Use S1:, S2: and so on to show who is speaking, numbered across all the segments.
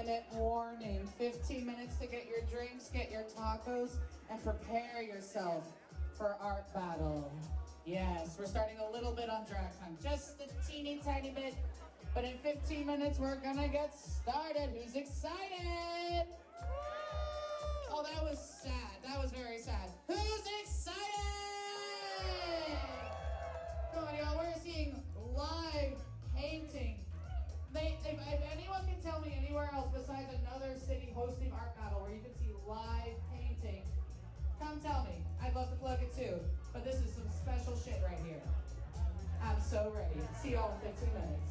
S1: 15-minute warning. 15 minutes to get your drinks, get your tacos, and prepare yourself for art battle. Yes, we're starting a little bit on drag time, just a teeny tiny bit, but in 15 minutes we're gonna get started. Who's excited? Oh, that was sad. That was very sad. Who's excited? Come on, y'all. We're seeing live painting. If anyone can tell me anywhere else besides another city hosting art battle where you can see live painting, come tell me. I'd love to plug it too. But this is some special shit right here. I'm so ready. See y'all in 15 minutes.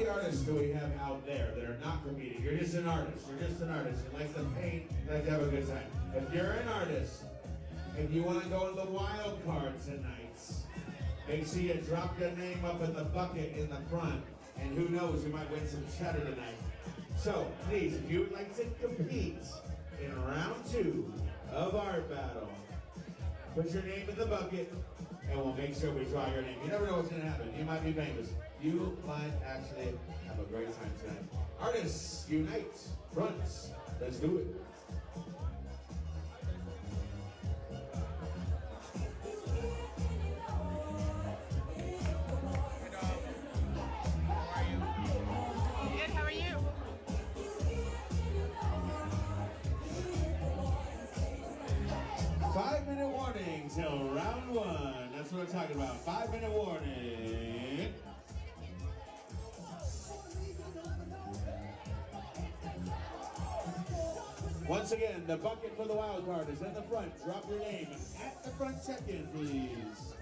S2: many artists do we have out there that are not competing? You're just an artist. You're just an artist. You like to paint. You like to have a good time. If you're an artist and you want to go to the wild card tonight, make sure you drop your name up in the bucket in the front. And who knows, you might win some cheddar tonight. So, please, if you would like to compete in round 2 of our battle, put your name in the bucket, and we'll make sure we draw your name. You never know what's going to happen. You might be famous. You might actually have a great time tonight. Artists, unite, fronts. Let's do it.
S3: Good, how are you?
S2: 5-minute warning till round 1. That's what we're talking about. 5-minute warning. Once again, the bucket for the wild card is in the front. Drop your name at the front check-in, please.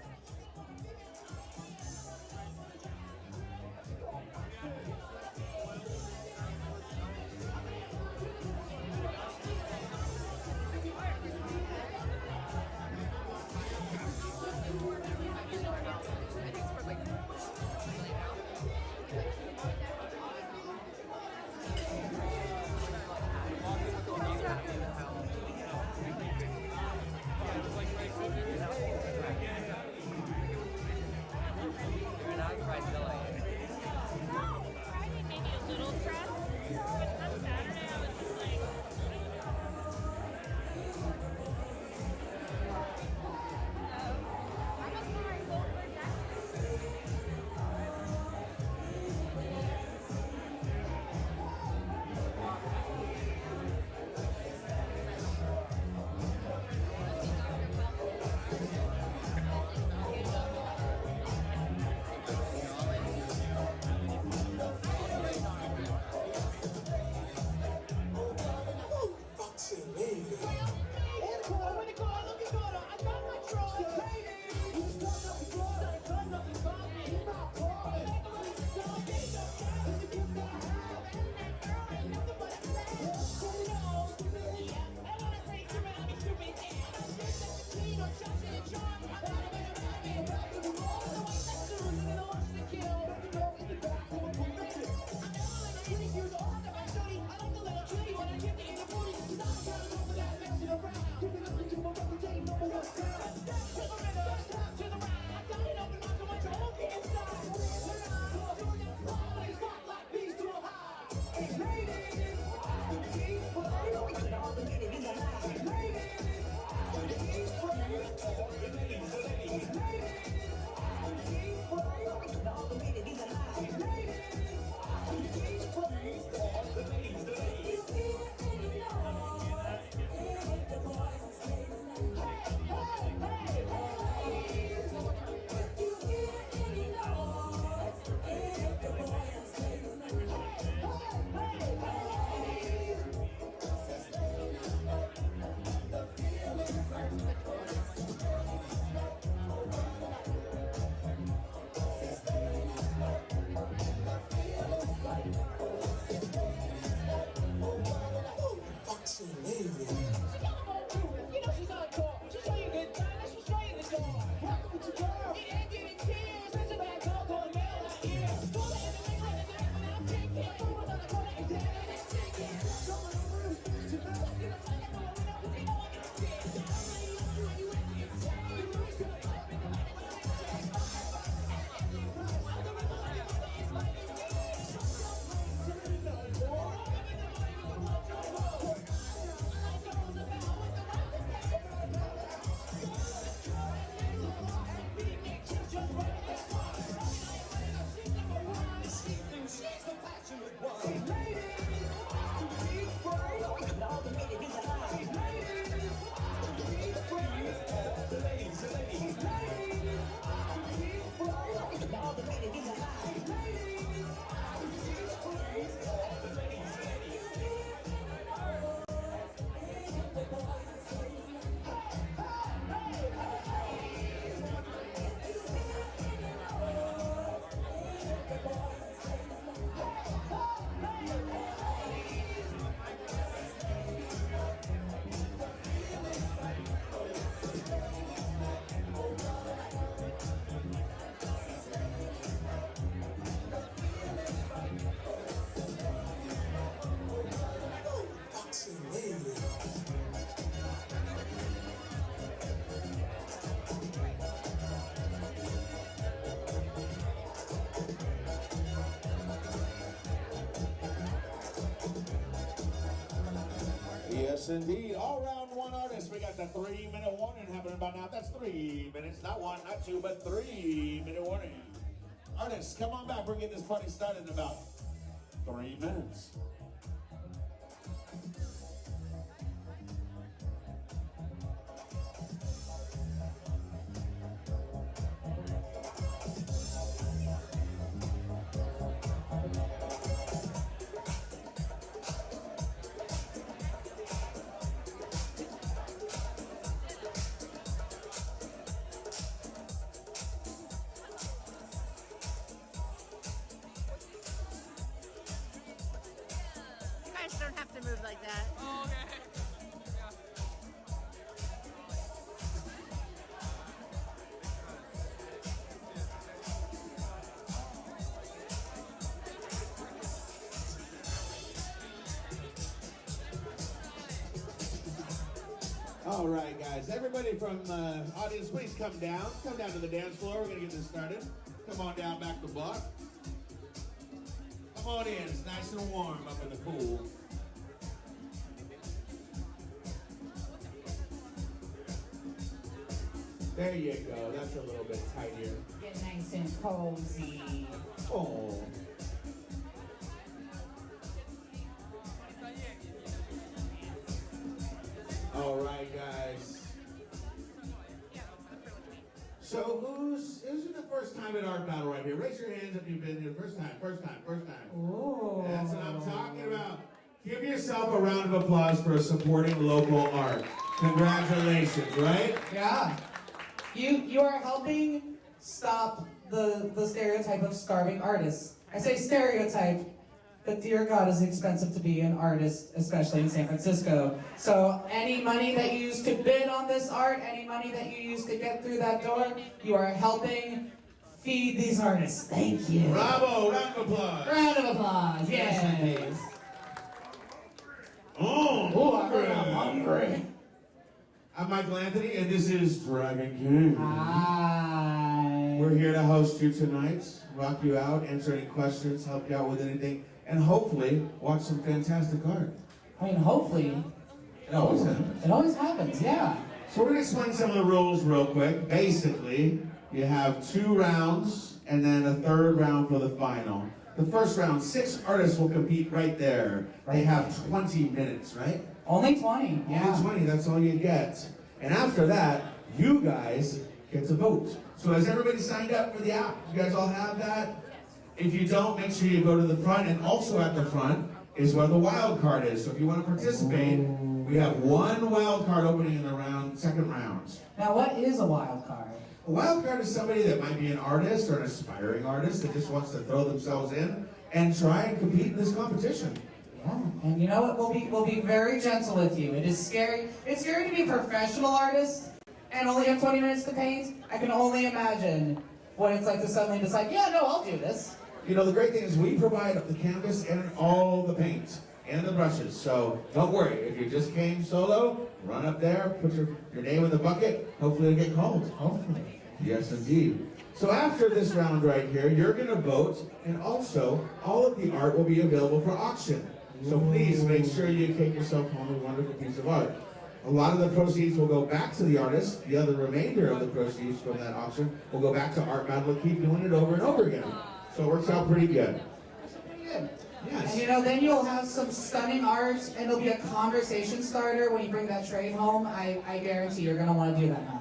S2: indeed. All round one artists. We got the 3-minute warning happening by now. That's 3 minutes, not one, not two, but 3-minute warning. Artists, come on back. We're getting this party started in about 3 minutes.
S3: You guys don't have to move like that.
S4: Oh, okay.
S2: All right, guys. Everybody from audience, please come down. Come down to the dance floor. We're going to get this started. Come on down back the block. Come on in. It's nice and warm up in the pool. There you go. That's a little bit tighter.
S1: Get nice and cozy.
S2: Oh. All right, guys. So who's the first time at Art Battle right here? Raise your hands if you've been here. First time.
S1: Ooh.
S2: That's what I'm talking about. Give yourself a round of applause for supporting local art. Congratulations, right?
S1: Yeah. You are helping stop the stereotype of starving artists. I say stereotype, but dear God, is it expensive to be an artist, especially in San Francisco. So any money that you use to bid on this art, any money that you use to get through that door, you are helping feed these artists. Thank you.
S2: Bravo, round of applause.
S1: Round of applause, yes. Oh, I'm hungry.
S2: I'm Michael Anthony, and this is Dragon King.
S1: Hi.
S2: We're here to host you tonight, rock you out, answer any questions, help you out with anything, and hopefully watch some fantastic art.
S1: I mean, hopefully.
S2: It always happens.
S1: It always happens, yeah.
S2: So we're going to explain some of the rules real quick. Basically, you have 2 rounds and then a 3rd round for the final. The first round, 6 artists will compete right there. They have 20 minutes, right?
S1: Only 20, yeah.
S2: Only 20, that's all you get. And after that, you guys get to vote. So has everybody signed up for the app? You guys all have that? If you don't, make sure you go to the front, and also at the front is where the wild card is. So if you want to participate, we have 1 wild card opening in the second round.
S1: Now, what is a wild card?
S2: A wild card is somebody that might be an artist or an aspiring artist that just wants to throw themselves in and try and compete in this competition.
S1: Yeah, and you know what? We'll be very gentle with you. It is scary. It's scary to be a professional artist and only have 20 minutes to paint. I can only imagine what it's like to suddenly decide, yeah, no, I'll do this.
S2: You know, the great thing is we provide the canvas and all the paint and the brushes. So don't worry. If you just came solo, run up there, put your name in the bucket. Hopefully you'll get called.
S1: Hopefully.
S2: Yes, indeed. So after this round right here, you're going to vote, and also all of the art will be available for auction. So please make sure you take yourself home a wonderful piece of art. A lot of the proceeds will go back to the artist. The other remainder of the proceeds from that auction will go back to Art Battle and keep doing it over and over again. So it works out pretty good.
S1: Pretty good.
S2: Yes.
S1: And you know, then you'll have some stunning art, and it'll be a conversation starter when you bring that trade home. I guarantee you're going to want to do that now.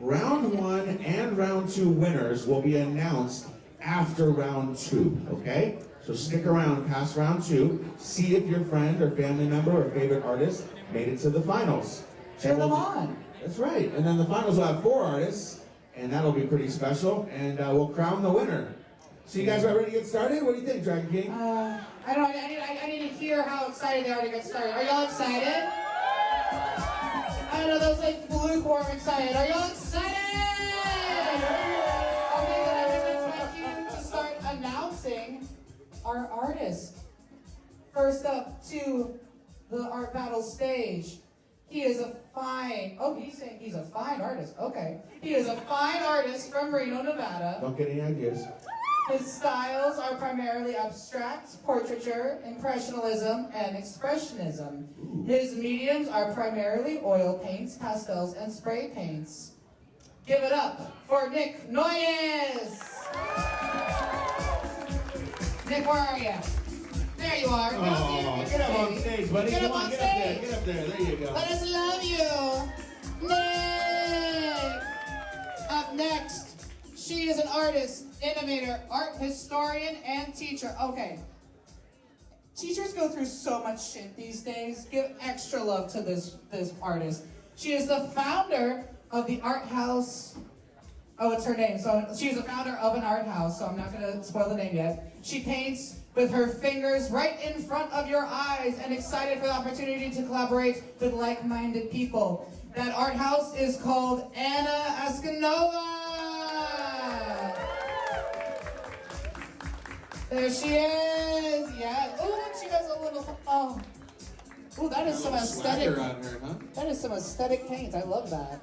S2: Round 1 and round 2 winners will be announced after round 2, okay? So stick around past round 2, see if your friend or family member or favorite artist made it to the finals.
S1: Cheer them on.
S2: That's right. And then the finals will have 4 artists, and that'll be pretty special, and we'll crown the winner. So you guys are ready to get started? What do you think, Dragon King?
S1: I don't know. I need to hear how excited they are to get started. Are y'all excited? I know those like lukewarm excited. Are y'all excited? Okay, then I think it's my cue to start announcing our artist. First up to the Art Battle stage. He is a fine, he's saying he's a fine artist. Okay. He is a fine artist from Reno, Nevada.
S2: Don't get any ideas.
S1: His styles are primarily abstract, portraiture, impressionism, and expressionism. His mediums are primarily oil paints, pastels, and spray paints. Give it up for Nick Noyes! Nick, where are you? There you are.
S2: Oh, get up on stage, buddy.
S1: Get
S2: Come
S1: up
S2: on,
S1: on
S2: get
S1: stage.
S2: up there. There you go.
S1: Let us love you. Nick! Up next, she is an artist, innovator, art historian, and teacher. Okay. Teachers go through so much shit these days. Give extra love to this artist. She is the founder of the art house. Oh, it's her name. So she's the founder of an art house, so I'm not going to spoil the name yet. She paints with her fingers right in front of your eyes and excited for the opportunity to collaborate with like-minded people. That art house is called Aksionova. There she is. Yeah. Oh, she does a little. Oh, that is some aesthetic.
S2: On her, huh?
S1: That is some aesthetic paint. I love that.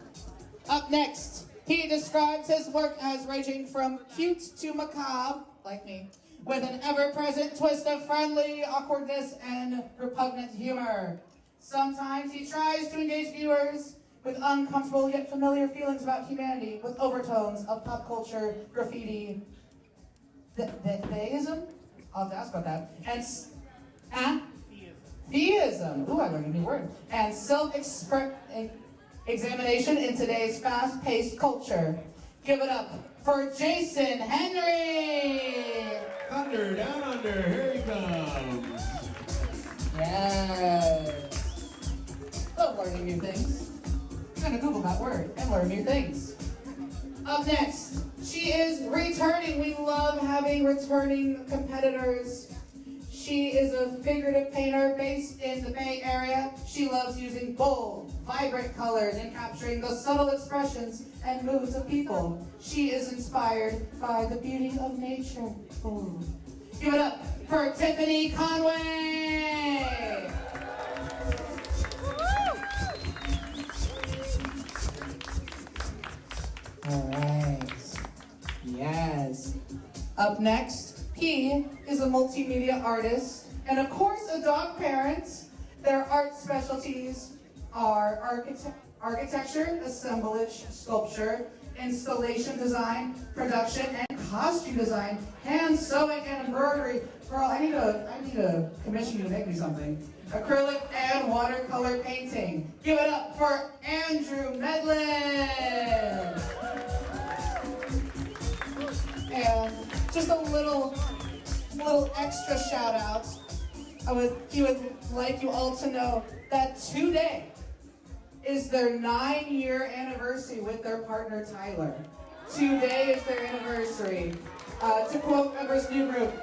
S1: Up next, he describes his work as ranging from cute to macabre, like me, with an ever-present twist of friendly awkwardness and repugnant humor. Sometimes he tries to engage viewers with uncomfortable yet familiar feelings about humanity, with overtones of pop culture, graffiti, theism? I'll have to ask about that. And theism. Ooh, I learned a new word. And self-examination in today's fast-paced culture. Give it up for Jason Henry!
S2: Thunder, down under, here he comes.
S1: Yes. Love learning new things. I'm gonna Google that word and learn new things. Up next, she is returning. We love having returning competitors. She is a figurative painter based in the Bay Area. She loves using bold, vibrant colors and capturing the subtle expressions and moods of people. She is inspired by the beauty of nature. Ooh. Give it up for Tiffany Conway! All right. Yes. Up next, he is a multimedia artist and, of course, a dog parent. Their art specialties are architecture, assemblage, sculpture, installation design, production, and costume design, hand sewing and embroidery. Girl, I need to commission you to make me something. Acrylic and watercolor painting. Give it up for Andrew Medlin. And just a little extra shout out. He would like you all to know that today is their 9-year anniversary with their partner Tyler. Today is their anniversary. To quote members' new group,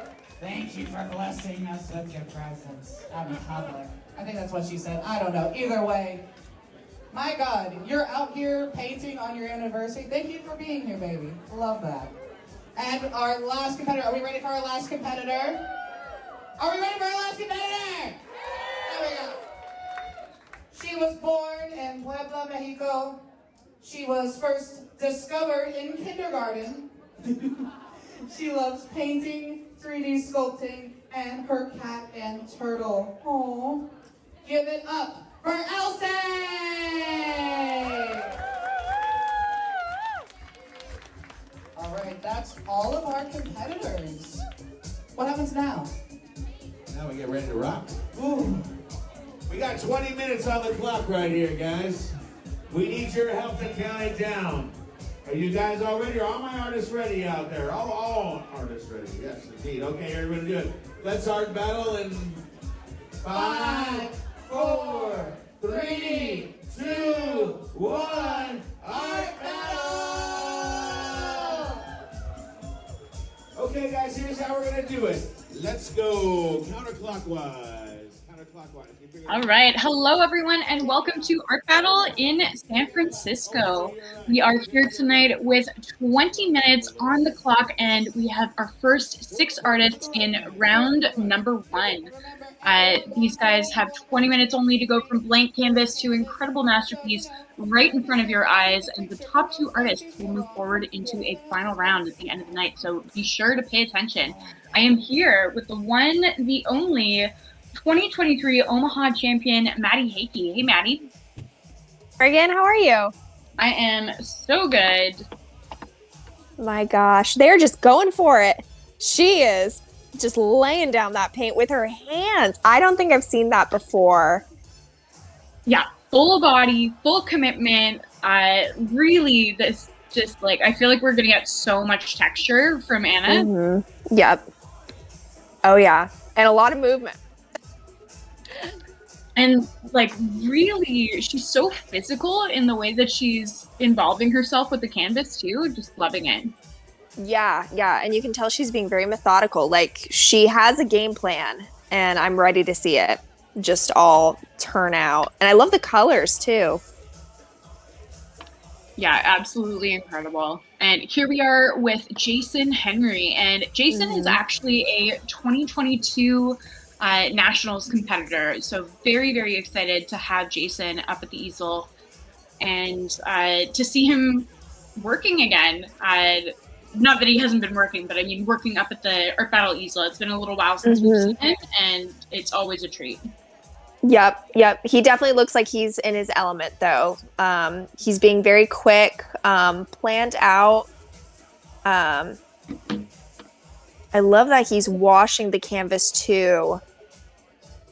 S1: "Thank you for blessing us with your presence out in public." I think that's what she said. I don't know. Either way, my God, you're out here painting on your anniversary. Thank you for being here, baby. Love that. And our last competitor. Are we ready for our last competitor? Are we ready for our last competitor? There we go. She was born in Puebla, Mexico. She was first discovered in kindergarten. She loves painting, 3D sculpting, and her cat and turtle. Aww. Give it up for Ilse! All right, that's all of our competitors. What happens now?
S2: Now we get ready to rock.
S1: Ooh.
S2: We got 20 minutes on the clock right here, guys. We need your help to count it down. Are you guys all ready? Are all my artists ready out there? All artists ready. Yes, indeed. Okay, everybody do it. Let's art battle in 5, 4, 3, 2, 1. Art battle! Okay, guys, here's how we're going to do it. Let's go counterclockwise.
S4: All right. Hello, everyone, and welcome to Art Battle in San Francisco. We are here tonight with 20 minutes on the clock, and we have our first 6 artists in round number 1. These guys have 20 minutes only to go from blank canvas to incredible masterpiece right in front of your eyes, and the top 2 artists will move forward into a final round at the end of the night, so be sure to pay attention. I am here with the one, the only 2023 Omaha champion, Maddie Hakey. Hey, Maddie.
S5: Morgan, how are you?
S4: I am so good.
S5: My gosh, they're just going for it. She is just laying down that paint with her hands. I don't think I've seen that before.
S4: Yeah, full body, full commitment. Really, this just like, I feel like we're gonna get so much texture from Anna.
S5: Mm-hmm. Yep. Oh yeah, and a lot of movement.
S4: And like, really, she's so physical in the way that she's involving herself with the canvas too. Just loving it.
S5: Yeah, and you can tell she's being very methodical. Like, she has a game plan, and I'm ready to see it just all turn out. And I love the colors too.
S4: Yeah, absolutely incredible. And here we are with Jason Henry, and Jason is actually a 2022 Nationals competitor. So very, very excited to have Jason up at the easel and to see him working again. Not that he hasn't been working, but I mean working up at the Art Battle easel. It's been a little while since we've seen him, and it's always a treat.
S5: Yep. He definitely looks like he's in his element, though. He's being very quick, planned out. I love that he's washing the canvas, too.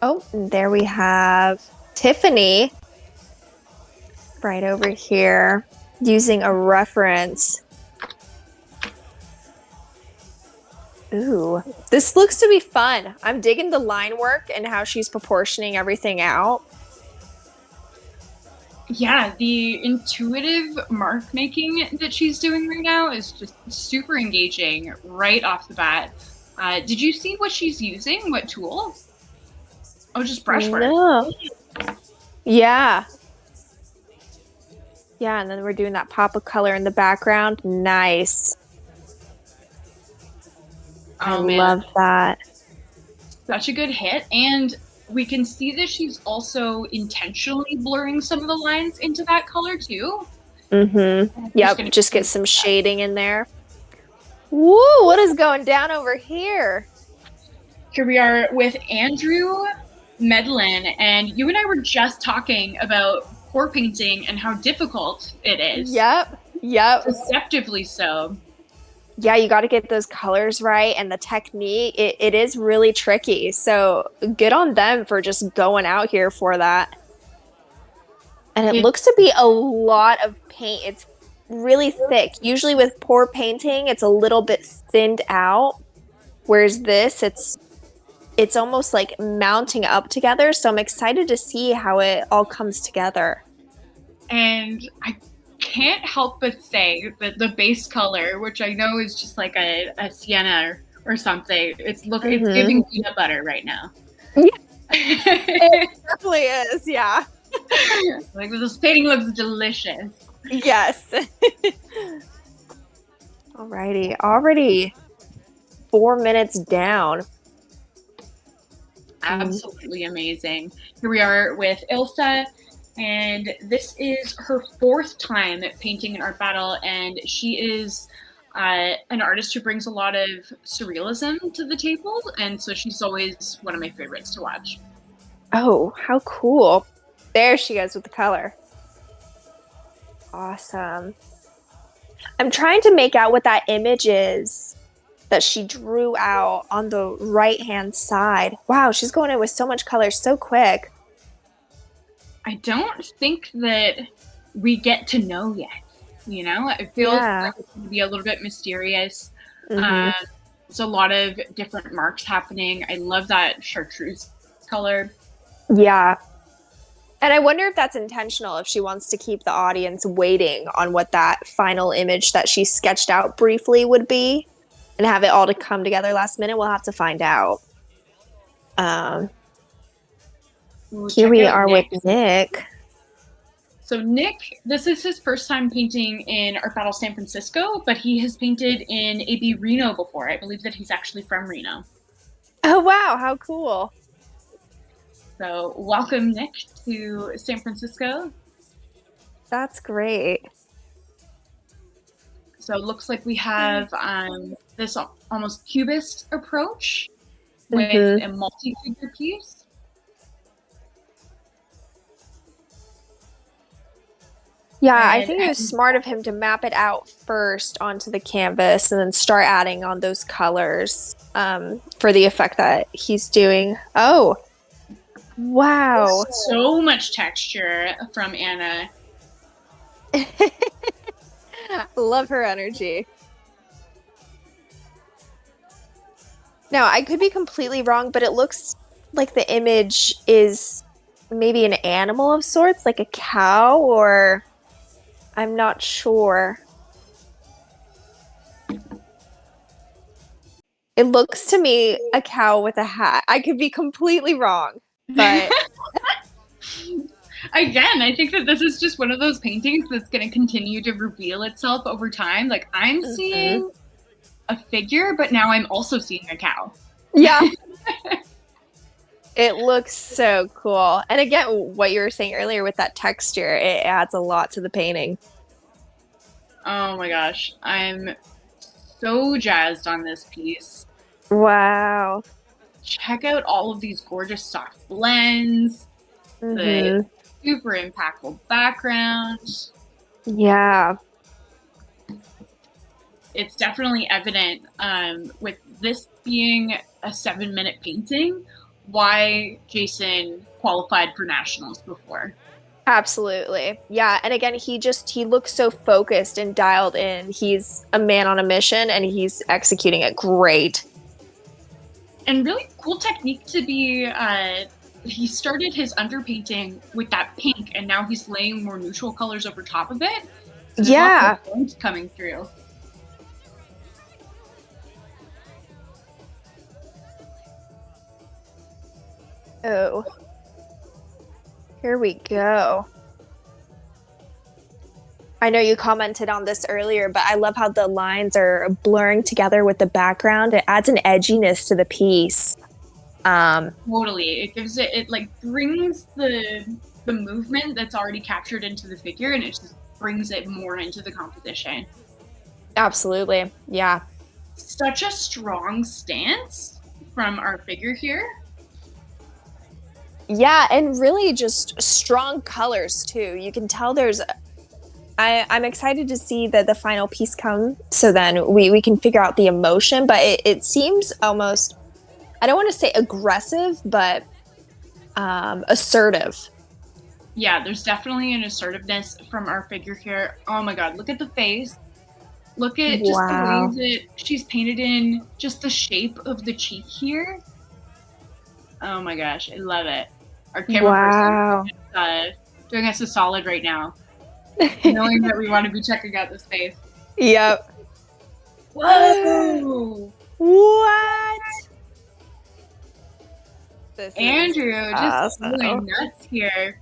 S5: Oh, and there we have Tiffany right over here using a reference. Ooh, this looks to be fun. I'm digging the line work and how she's proportioning everything out.
S4: Yeah, the intuitive mark making that she's doing right now is just super engaging right off the bat. Did you see what she's using? What tool? Oh, just brushwork.
S5: No. Yeah, and then we're doing that pop of color in the background. Nice. I love that.
S4: Such a good hit. And we can see that she's also intentionally blurring some of the lines into that color too.
S5: Yep, just get some shading in there. Woo, what is going down over here?
S4: Here we are with Andrew Medlin, and you and I were just talking about pour painting and how difficult it is.
S5: Yep.
S4: Deceptively so.
S5: Yeah, you got to get those colors right, and the technique, it is really tricky. So good on them for just going out here for that. And it looks to be a lot of paint. It's really thick. Usually with pour painting, it's a little bit thinned out, whereas this, it's almost like mounting up together. So I'm excited to see how it all comes together.
S4: And I can't help but say that the base color, which I know is just like a sienna or something, it's giving peanut butter right now.
S5: Yeah, it definitely is. Yeah,
S4: like this painting looks delicious.
S5: Yes. Alrighty, already 4 minutes down.
S4: Absolutely amazing. Here we are with Ilse. And this is her 4th time painting an art battle, and she is an artist who brings a lot of surrealism to the table, and so she's always one of my favorites to watch.
S5: Oh, how cool. There she goes with the color. Awesome. I'm trying to make out what that image is that she drew out on the right-hand side. Wow, she's going in with so much color so quick.
S4: I don't think that we get to know yet. You know, it feels like it's going to be a little bit mysterious. There's a lot of different marks happening. I love that chartreuse color.
S5: Yeah. And I wonder if that's intentional, if she wants to keep the audience waiting on what that final image that she sketched out briefly would be and have it all to come together last minute. We'll have to find out. Here we are with Nick.
S4: So Nick, this is his first time painting in Art Battle San Francisco, but he has painted in AB Reno before. I believe that he's actually from Reno.
S5: Oh, wow. How cool.
S4: So welcome, Nick, to San Francisco.
S5: That's great.
S4: So it looks like we have this almost cubist approach with a multi-figure piece.
S5: Yeah, I think it was smart of him to map it out first onto the canvas and then start adding on those colors for the effect that he's doing. Oh, wow.
S4: So much texture from Anna.
S5: Love her energy. Now, I could be completely wrong, but it looks like the image is maybe an animal of sorts, like a cow, or I'm not sure. It looks to me a cow with a hat. I could be completely wrong, but
S4: again, I think that this is just one of those paintings that's going to continue to reveal itself over time. Like, I'm seeing a figure, but now I'm also seeing a cow.
S5: Yeah. It looks so cool. And again, what you were saying earlier with that texture, it adds a lot to the painting.
S4: Oh my gosh. I'm so jazzed on this piece.
S5: Wow.
S4: Check out all of these gorgeous soft blends. The super impactful background.
S5: Yeah.
S4: It's definitely evident with this being a 7-minute painting why Jason qualified for nationals before.
S5: Absolutely. Yeah. And again, he looks so focused and dialed in. He's a man on a mission and he's executing it great.
S4: And really cool technique to be, he started his underpainting with that pink and now he's laying more neutral colors over top of it. So
S5: yeah.
S4: Lots of coming through.
S5: Oh. Here we go. I know you commented on this earlier, but I love how the lines are blurring together with the background. It adds an edginess to the piece.
S4: Totally. It gives it like brings the movement that's already captured into the figure and it just brings it more into the composition.
S5: Absolutely. Yeah.
S4: Such a strong stance from our figure here.
S5: Yeah, and really just strong colors too. You can tell I'm excited to see the final piece come so then we can figure out the emotion, but it seems almost, I don't want to say aggressive, but assertive.
S4: Yeah, there's definitely an assertiveness from our figure here. Oh my god, look at the face. Look at just the way that she's painted in just the shape of the cheek here. Oh my gosh, I love it. Our camera person is doing us a solid right now. Knowing that we want to be checking out this face.
S5: Yep.
S4: Whoa!
S5: What?
S4: Andrew, just going nuts here.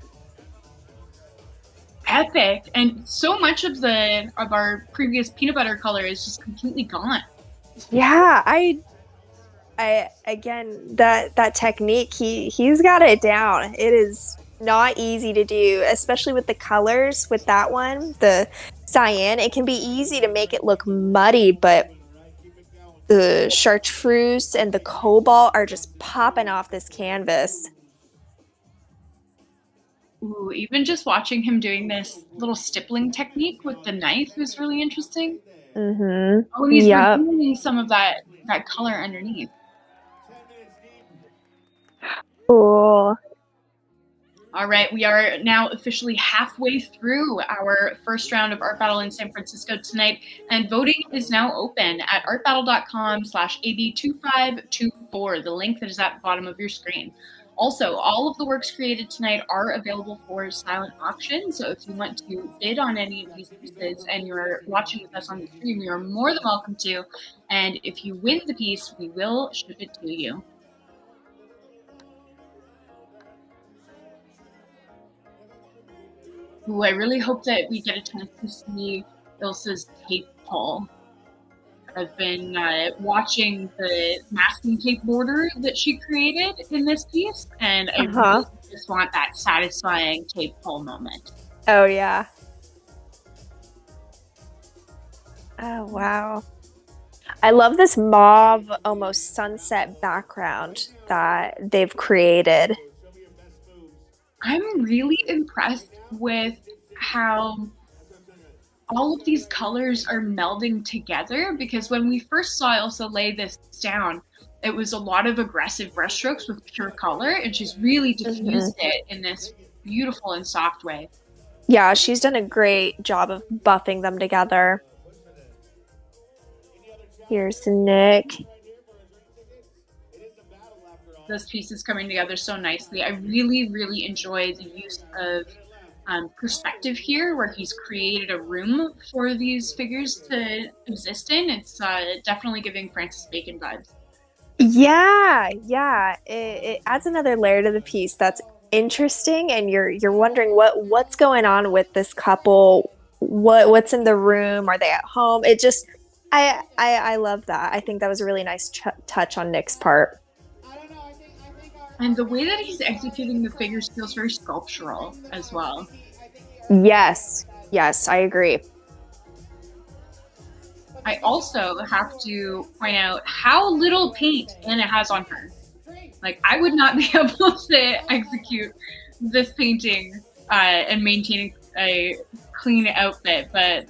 S4: Epic. And so much of our previous peanut butter color is just completely gone.
S5: Yeah, I again, that technique, he's got it down. It is not easy to do, especially with the colors. With that one, the cyan, it can be easy to make it look muddy, but the chartreuse and the cobalt are just popping off this canvas.
S4: Ooh, even just watching him doing this little stippling technique with the knife is really interesting.
S5: Mm-hmm.
S4: Oh, and he's removing some of that color underneath.
S5: Cool.
S4: All right, we are now officially halfway through our first round of Art Battle in San Francisco tonight, and voting is now open at artbattle.com/AB2524, the link that is at the bottom of your screen. Also, all of the works created tonight are available for silent auction, so if you want to bid on any of these pieces and you're watching with us on the stream, you are more than welcome to, and if you win the piece, we will ship it to you. Ooh, I really hope that we get a chance to see Ilse's tape pull. I've been watching the masking tape border that she created in this piece, and I really just want that satisfying tape pull moment.
S5: Oh, yeah. Oh, wow. I love this mauve, almost sunset background that they've created.
S4: I'm really impressed with how all of these colors are melding together, because when we first saw Ilse lay this down, it was a lot of aggressive brushstrokes with pure color, and she's really diffused it in this beautiful and soft way.
S5: Yeah, she's done a great job of buffing them together. Here's Nick.
S4: This piece is coming together so nicely. I really, really enjoy the use of perspective here, where he's created a room for these figures to exist in. It's definitely giving Francis Bacon vibes.
S5: Yeah. It adds another layer to the piece that's interesting, and you're wondering what's going on with this couple. What's in the room? Are they at home? It just, I love that. I think that was a really nice touch on Nick's part.
S4: And the way that he's executing the figures feels very sculptural as well.
S5: Yes, I agree.
S4: I also have to point out how little paint Anna has on her. Like, I would not be able to execute this painting and maintaining a clean outfit, but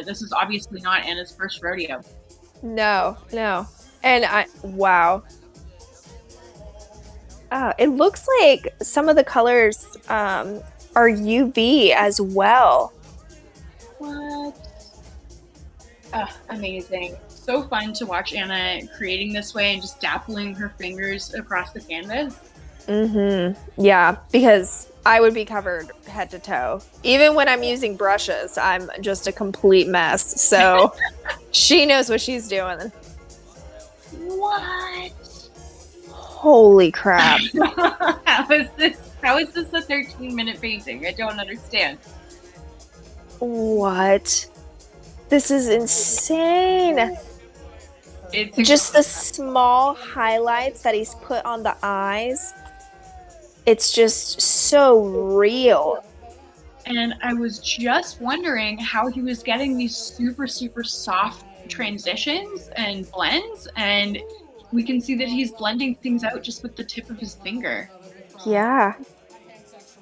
S4: this is obviously not Anna's first rodeo.
S5: No. And wow. It looks like some of the colors are UV as well.
S4: What? Amazing. So fun to watch Anna creating this way and just dappling her fingers across the canvas.
S5: Yeah, because I would be covered head to toe. Even when I'm using brushes, I'm just a complete mess. So she knows what she's doing.
S4: What?
S5: Holy crap.
S4: How is this a 13-minute painting? I don't understand.
S5: What? This is insane.
S4: It's
S5: just the small highlights that he's put on the eyes. It's just so real.
S4: And I was just wondering how he was getting these super, super soft transitions and blends, and we can see that he's blending things out just with the tip of his finger.
S5: Yeah.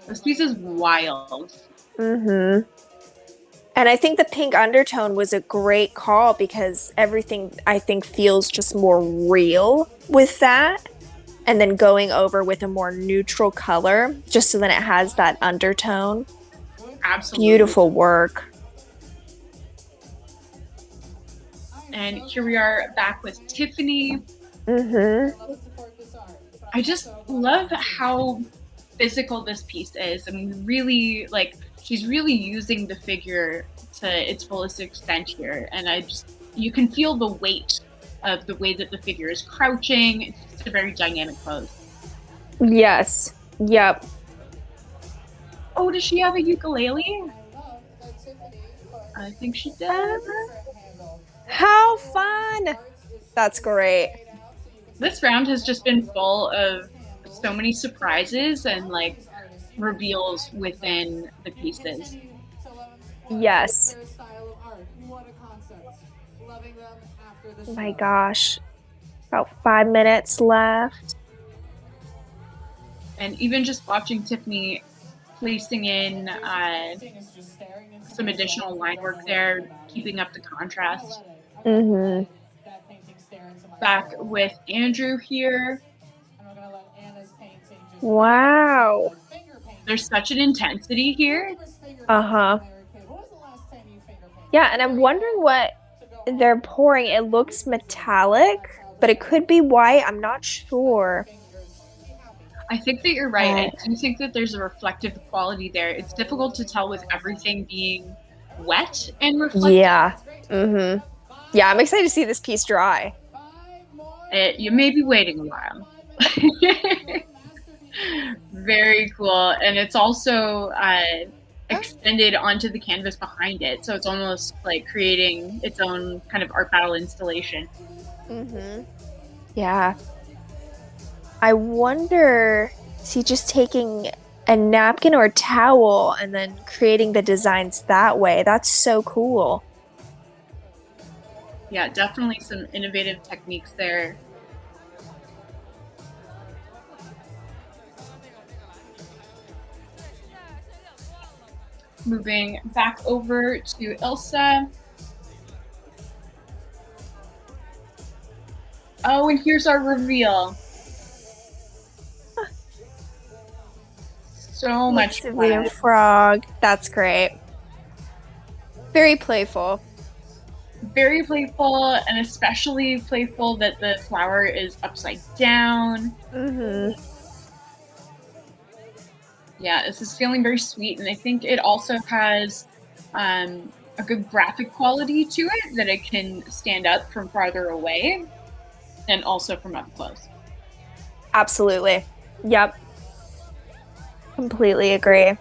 S4: This piece is wild.
S5: And I think the pink undertone was a great call, because everything, I think, feels just more real with that. And then going over with a more neutral color, just so that it has that undertone.
S4: Absolutely.
S5: Beautiful work.
S4: And here we are back with Tiffany. I just love how physical this piece is. I mean, really, like, she's really using the figure to its fullest extent here. And you can feel the weight of the way that the figure is crouching. It's just a very dynamic pose.
S5: Yes. Yep.
S4: Oh, does she have a ukulele? I think she does.
S5: How fun! That's great.
S4: This round has just been full of so many surprises and, like, reveals within the pieces.
S5: Yes. Oh my gosh. About 5 minutes left.
S4: And even just watching Tiffany placing in some additional line work there, keeping up the contrast. Back with Andrew here.
S5: Wow.
S4: There's such an intensity here.
S5: Yeah, and I'm wondering what they're pouring. It looks metallic, but it could be white. I'm not sure.
S4: I think that you're right. I do think that there's a reflective quality there. It's difficult to tell with everything being wet and reflective.
S5: Yeah. Yeah, I'm excited to see this piece dry.
S4: You may be waiting a while. Very cool. And it's also extended onto the canvas behind it. So it's almost like creating its own kind of art battle installation.
S5: Mm-hmm. Yeah. I wonder, is he just taking a napkin or a towel and then creating the designs that way? That's so cool.
S4: Yeah, definitely some innovative techniques there. Moving back over to Ilse. Oh, and here's our reveal. So much
S5: To be
S4: fun.
S5: a frog. That's great. Very playful.
S4: Very playful, and especially playful that the flower is upside down.
S5: Mm-hmm.
S4: Yeah, this is feeling very sweet, and I think it also has a good graphic quality to it, that it can stand up from farther away and also from up close.
S5: Absolutely. Yep. Completely agree.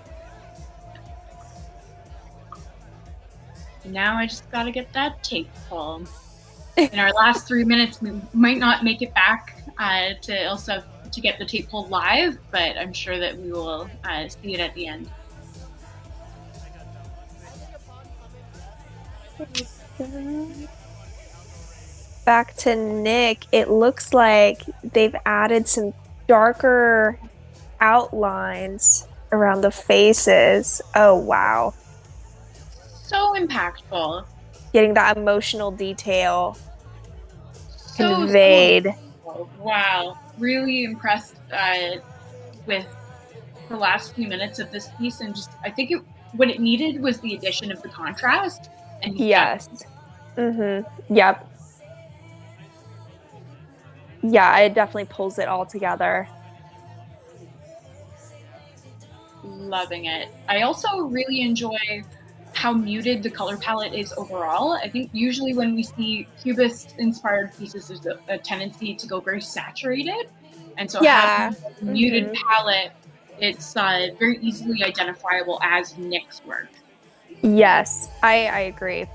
S4: Now I just gotta get that tape pull. In our last 3 minutes, we might not make it back to Ilse to get the tape pull live, but I'm sure that we will see it at the end.
S5: Back to Nick, it looks like they've added some darker outlines around the faces. Oh, wow.
S4: So impactful.
S5: Getting that emotional detail
S4: So
S5: conveyed.
S4: Wow. Really impressed with the last few minutes of this piece, and just I think what it needed was the addition of the contrast. And
S5: Yes. Mm-hmm. Yep. Yeah, it definitely pulls it all together.
S4: Loving it. I also really enjoy how muted the color palette is overall. I think usually when we see Cubist-inspired pieces, there's a tendency to go very saturated. And so having a muted palette, it's very easily identifiable as Nick's work.
S5: Yes, I agree.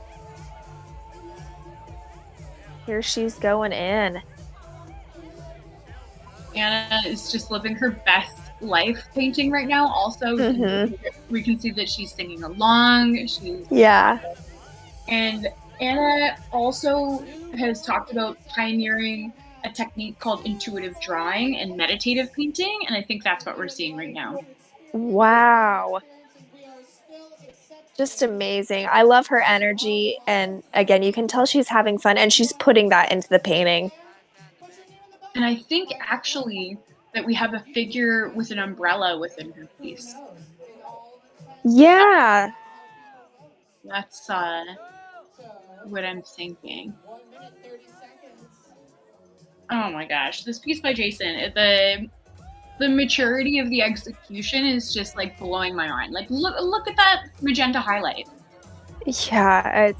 S5: Here she's going in.
S4: Anna is just living her best life painting right now. Also, we can see that she's singing along. And Anna also has talked about pioneering a technique called intuitive drawing and meditative painting, and I think that's what we're seeing right now.
S5: Wow. Just amazing. I love her energy, and again, you can tell she's having fun, and she's putting that into the painting.
S4: And I think actually that we have a figure with an umbrella within her piece.
S5: Yeah.
S4: That's what I'm thinking. Oh my gosh, this piece by Jason, the maturity of the execution is just like blowing my mind. Like look at that magenta highlight.
S5: Yeah,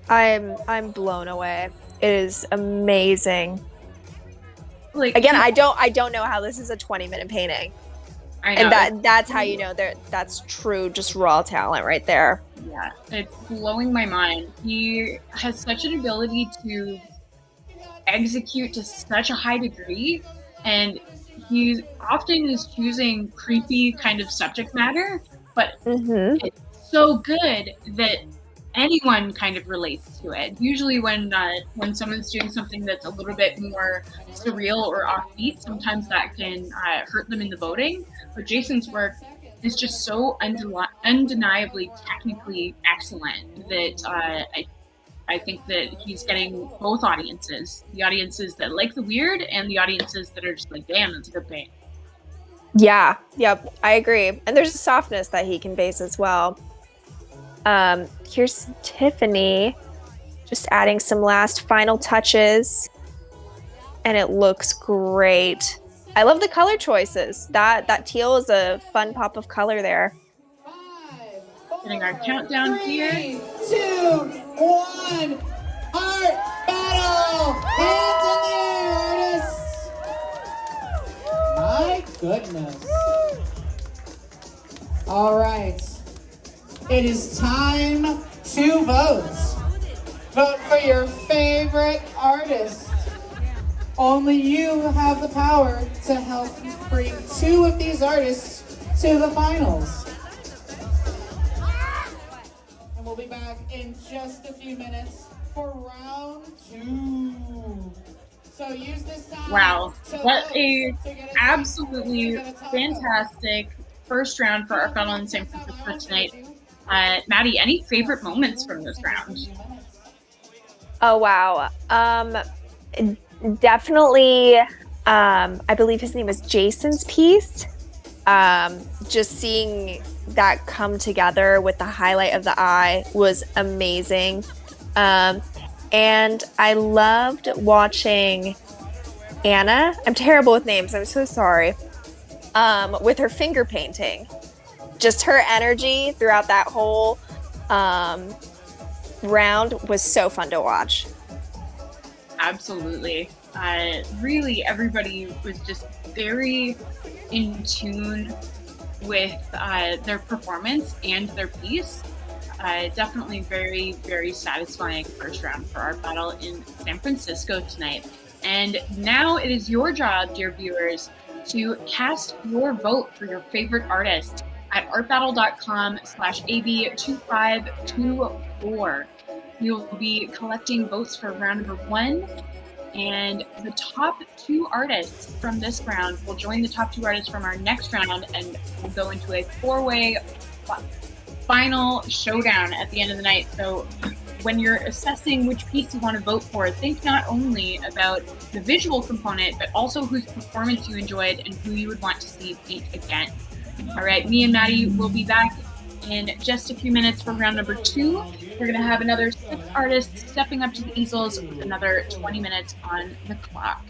S5: I'm blown away. It is amazing.
S4: Like
S5: again, I don't know how this is a 20-minute painting.
S4: I know.
S5: And that's how you know that's true, just raw talent right there.
S4: Yeah, it's blowing my mind. He has such an ability to execute to such a high degree, and he often is choosing creepy kind of subject matter, but it's so good that anyone kind of relates to it. Usually when someone's doing something that's a little bit more surreal or offbeat, sometimes that can hurt them in the voting. But Jason's work is just so undeniably technically excellent that I think that he's getting both audiences. The audiences that like the weird and the audiences that are just like, damn, that's a good paint.
S5: Yeah, yep, I agree. And there's a softness that he conveys as well. Here's Tiffany just adding some last final touches, and it looks great. I love the color choices. That teal is a fun pop of color there.
S4: Getting our countdown
S1: 3,
S4: here.
S1: 2, 1, art battle! Hands in the air, artists! My goodness. All right. It is time to vote. Vote for your favorite artist. Only you have the power to help bring 2 of these artists to the finals. And we'll be back in just a few minutes for round 2. So use this time.
S4: Wow,
S1: to
S4: what
S1: vote,
S4: a
S1: to get
S4: absolutely
S1: to get a taco.
S4: fantastic first round for our fellow in San Francisco tonight. Maddie, any favorite moments from this round?
S5: Oh wow. Definitely I believe his name was Jason's piece. Just seeing that come together with the highlight of the eye was amazing. And I loved watching Anna. I'm terrible with names, I'm so sorry. With her finger painting. Just her energy throughout that whole round was so fun to watch.
S4: Absolutely. Really, everybody was just very in tune with their performance and their piece. Definitely very, very satisfying first round for our battle in San Francisco tonight. And now it is your job, dear viewers, to cast your vote for your favorite artist at artbattle.com/AB2524. You'll be collecting votes for round number 1, and the top 2 artists from this round will join the top 2 artists from our next round, and we'll go into a 4-way final showdown at the end of the night. So when you're assessing which piece you want to vote for, think not only about the visual component, but also whose performance you enjoyed and who you would want to see paint again. All right, me and Maddie will be back in just a few minutes for round number 2. We're going to have another 6 artists stepping up to the easels with another 20 minutes on the clock.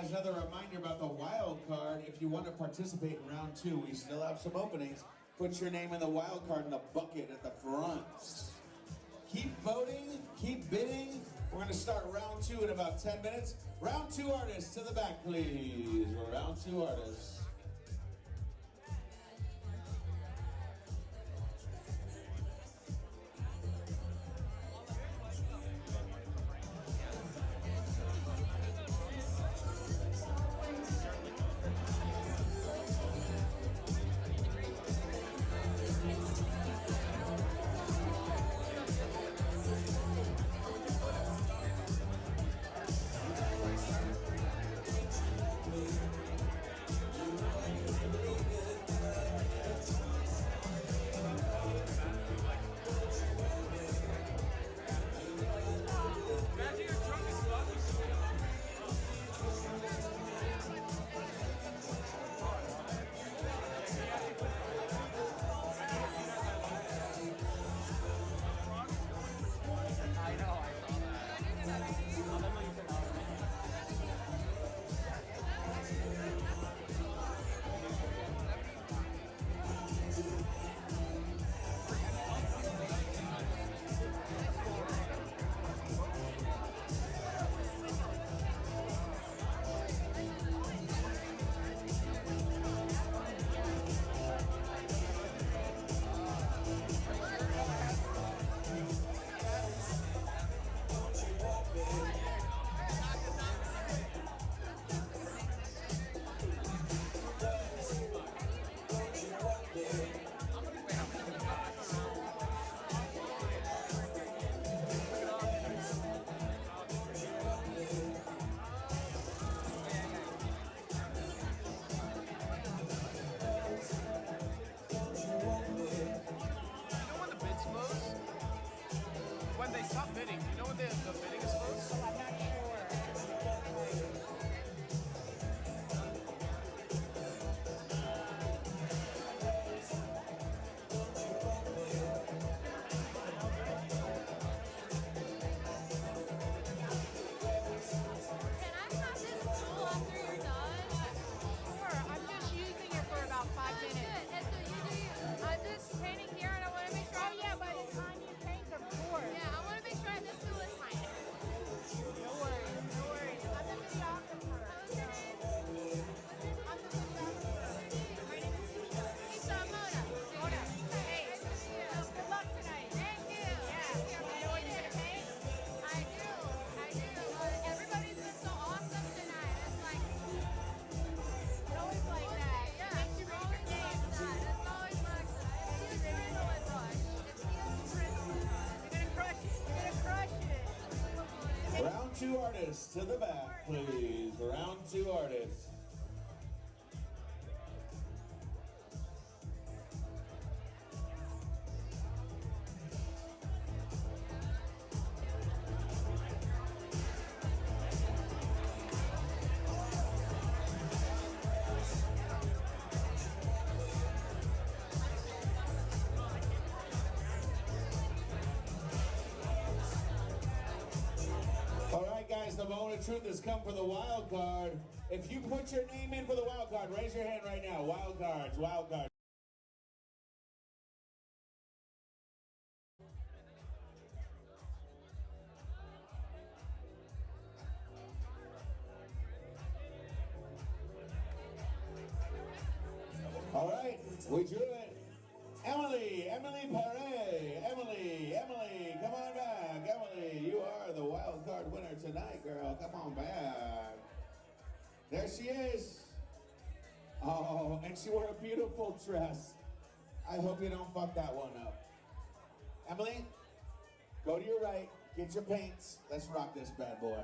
S2: guys another reminder about the wild card. If you want to participate in round 2, we still have some openings. Put your name in the wild card in the bucket at the front. Keep voting, keep bidding. We're going to start round 2 in about 10 minutes. Round 2 artists to the back, please. Round 2 artists. Round 2 artists to the back, please. Round 2 artists. The moment of truth has come for the wild card. If you put your name in for the wild card, raise your hand right now. Wild cards, wild cards. All right, we drew it. Emily Perret. Emily, come on back. Emily, you are the wild card winner tonight, girl. Come on back. There she is. Oh, and she wore a beautiful dress. I hope you don't fuck that one up. Emily, go to your right, get your paints. Let's rock this bad boy.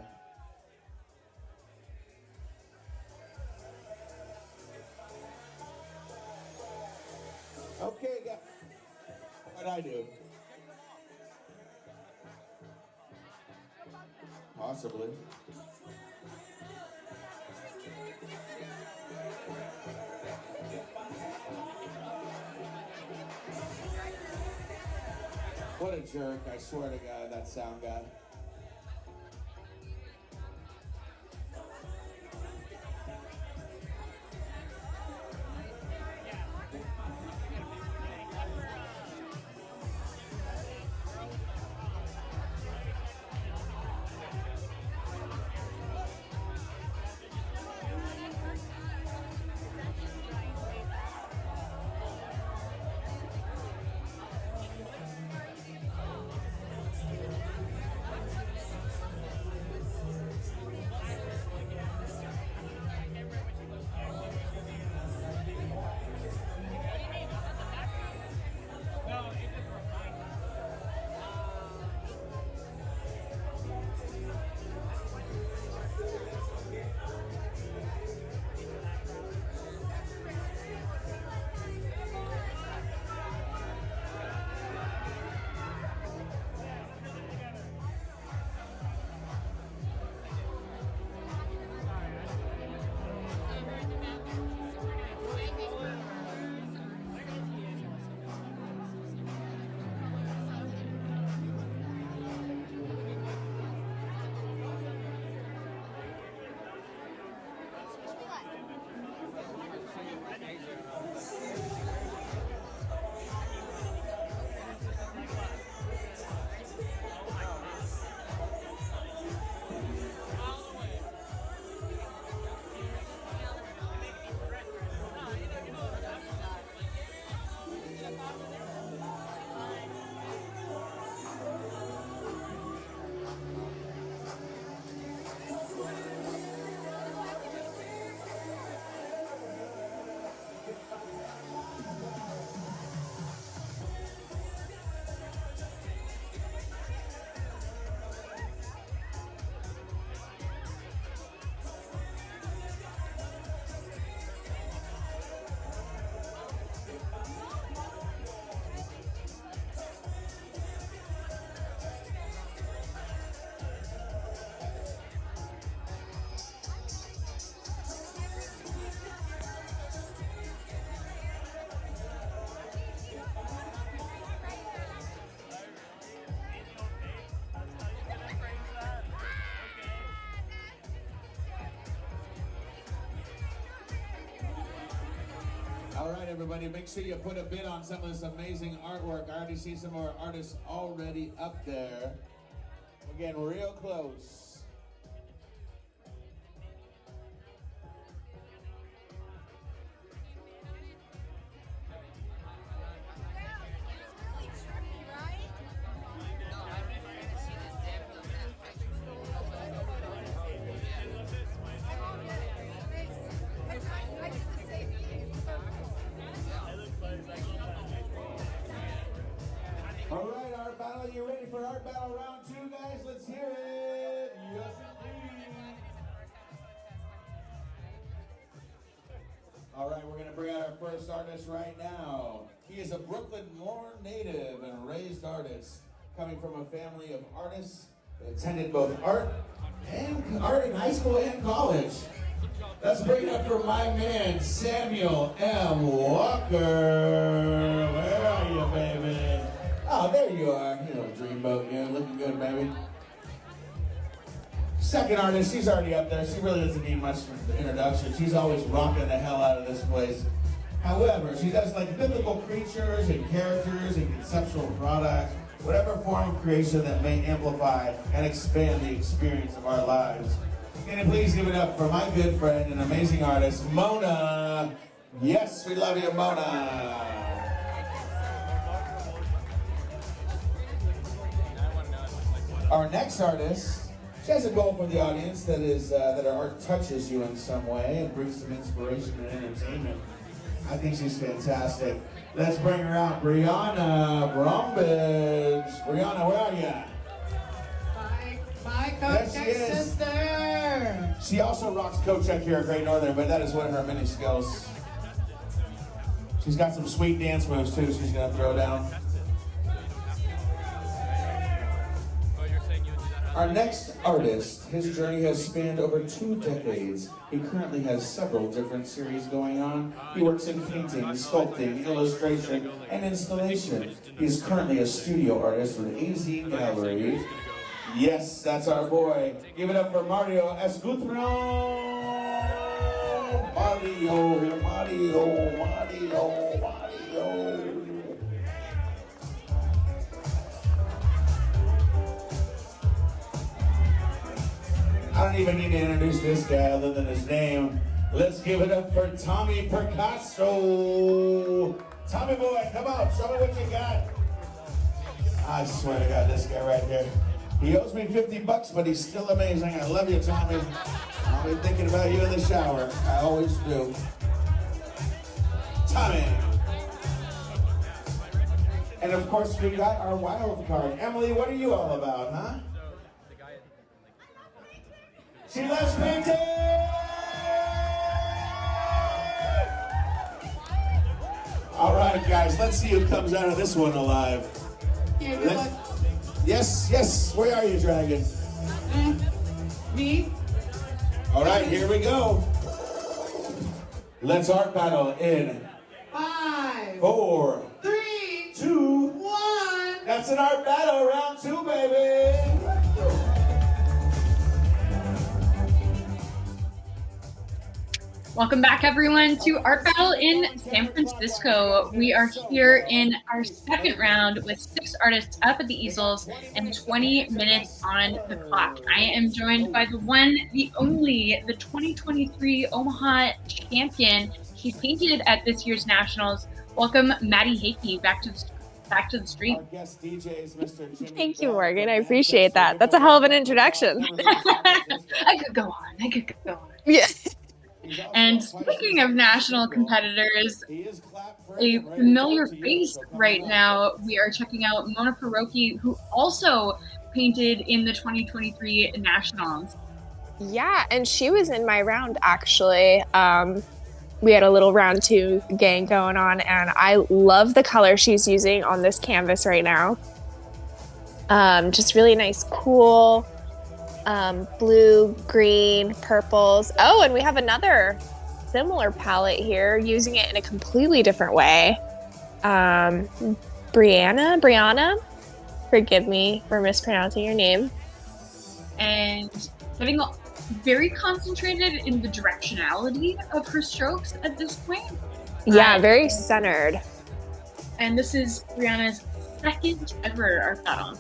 S2: Okay, guys. What'd I do? Possibly. What a jerk, I swear to God, that sound guy. All right, everybody, make sure you put a bid on some of this amazing artwork. I already see some of our artists already up there. We're getting real close. All right, art battle, you ready for art battle round 2, guys? Let's hear it. Yes, indeed. All right, we're going to bring out our first artist right now. He is a Brooklyn native and raised artist, coming from a family of artists that attended both art in high school and college. Let's bring it up for my man, Samuel M. Walker. Where are you, baby? Oh, there you are. You know, dreamboat, yeah, looking good, baby. Second artist, she's already up there. She really doesn't need much introduction. She's always rocking the hell out of this place. However, she does like mythical creatures and characters and conceptual products, whatever form of creation that may amplify and expand the experience of our lives. Can you please give it up for my good friend and amazing artist, Mona. Yes, we love you, Mona. Our next artist, she has a goal for the audience that is that her art touches you in some way and brings some inspiration and entertainment. I think she's fantastic. Let's bring her out, Briana Brommage. Briana, where are you?
S1: My Coach sister.
S2: She also rocks Coach Check here at Great Northern, but that is one of her many skills. She's got some sweet dance moves too she's gonna throw down. Our next artist, his journey has spanned over 2 decades. He currently has several different series going on. He works in painting, sculpting, illustration, and installation. He is currently a studio artist with AZ Gallery. Yes, that's our boy. Give it up for Mario S Guitron. Mario. I don't even need to introduce this guy other than his name. Let's give it up for Tommy Perkasso. Tommy boy, come on, show me what you got. I swear to God, this guy right here. He owes me $50, but he's still amazing. I love you, Tommy. I'll be thinking about you in the shower. I always do. Tommy. And of course, we got our wild card. Emily, what are you all about, huh? She loves painting! All right, guys, let's see who comes out of this one alive. Yes, where are you, Dragon?
S1: Me?
S2: All right, here we go. Let's art battle in
S1: 5,
S2: 4,
S1: 3,
S2: 2,
S1: 1.
S2: That's an art battle, round 2, baby.
S4: Welcome back, everyone, to Art Battle in San Francisco. We are here in our second round with 6 artists up at the easels and 20 minutes on the clock. I am joined by the one, the only, the 2023 Omaha champion. She painted at this year's Nationals. Welcome, Maddie Hakey, back to the street.
S2: Our guest DJ is Mr. Jimmy.
S5: Thank you, Morgan. I appreciate that. That's a hell of an introduction.
S4: I could go on.
S5: Yeah.
S4: And speaking of national competitors, a familiar face right now, we are checking out Mona Farrokhi, who also painted in the 2023 Nationals.
S5: Yeah, and she was in my round, actually. We had a little round 2 gang going on, and I love the color she's using on this canvas right now. Just really nice, cool blue, green, purples. Oh, and we have another similar palette here, using it in a completely different way. Briana, forgive me for mispronouncing your name.
S4: And getting very concentrated in the directionality of her strokes at this point.
S5: Yeah, very centered.
S4: And this is Briana's second ever art battle.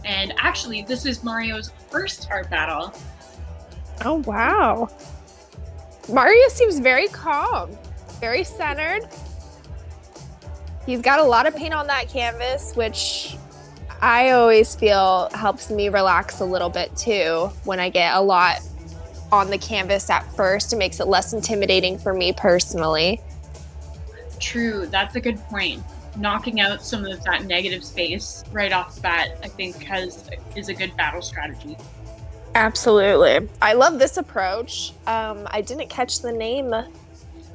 S4: And actually, this is Mario's first art battle.
S5: Oh, wow. Mario seems very calm, very centered. He's got a lot of paint on that canvas, which I always feel helps me relax a little bit too when I get a lot on the canvas at first. It makes it less intimidating for me personally.
S4: True, that's a good point. Knocking out some of that negative space right off the bat, I think, is a good battle strategy.
S5: Absolutely. I love this approach. I didn't catch the name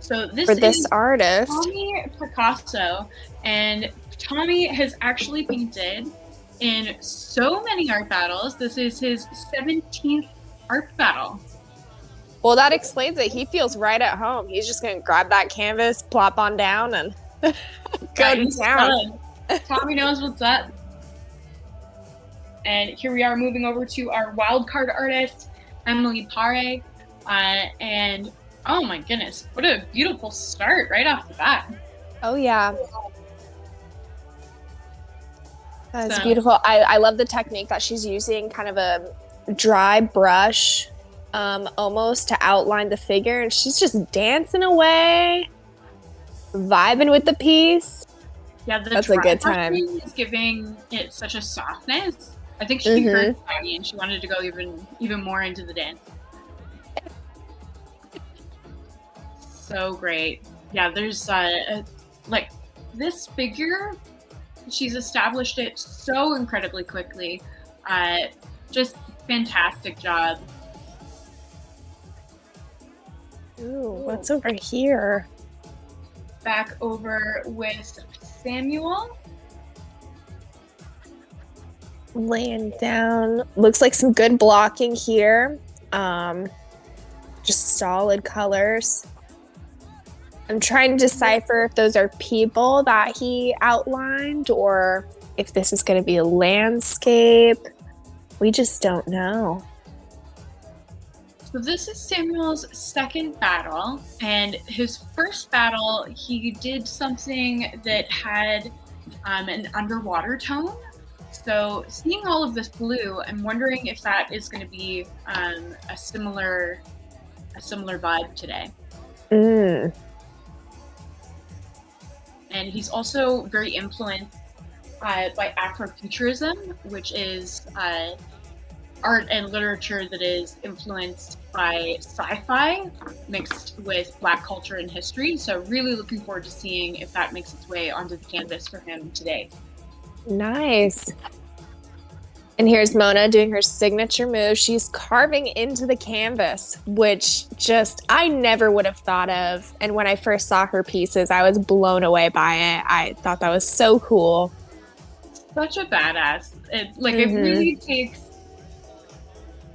S4: So this
S5: for this
S4: is
S5: artist.
S4: Tommy Perkasso, and Tommy has actually painted in so many art battles. This is his 17th art battle.
S5: Well, that explains it. He feels right at home. He's just going to grab that canvas, plop on down, and go to town.
S4: Tommy knows what's up. And here we are moving over to our wildcard artist, Emily Pare. And oh my goodness, what a beautiful start right off the bat.
S5: Oh, yeah. That's beautiful. I love the technique that she's using, kind of a dry brush almost to outline the figure. And she's just dancing away, vibing with the piece.
S4: Yeah,
S5: that's a good time.
S4: Is giving it such a softness. I think she heard Maggie and she wanted to go even more into the dance. So great. Yeah, there's like this figure, she's established it so incredibly quickly. Just fantastic job.
S5: Ooh, what's over here?
S4: Back over with Samuel.
S5: Laying down. Looks like some good blocking here. Just solid colors. I'm trying to decipher if those are people that he outlined or if this is going to be a landscape. We just don't know.
S4: So this is Samuel's second battle, and his first battle, he did something that had an underwater tone. So seeing all of this blue, I'm wondering if that is going to be a similar vibe today. And he's also very influenced by Afrofuturism, which is art and literature that is influenced by sci-fi mixed with Black culture and history. So really looking forward to seeing if that makes its way onto the canvas for him today.
S5: Nice. And here's Mona doing her signature move. She's carving into the canvas, which just I never would have thought of. And when I first saw her pieces, I was blown away by it. I thought that was so cool.
S4: Such a badass. It really takes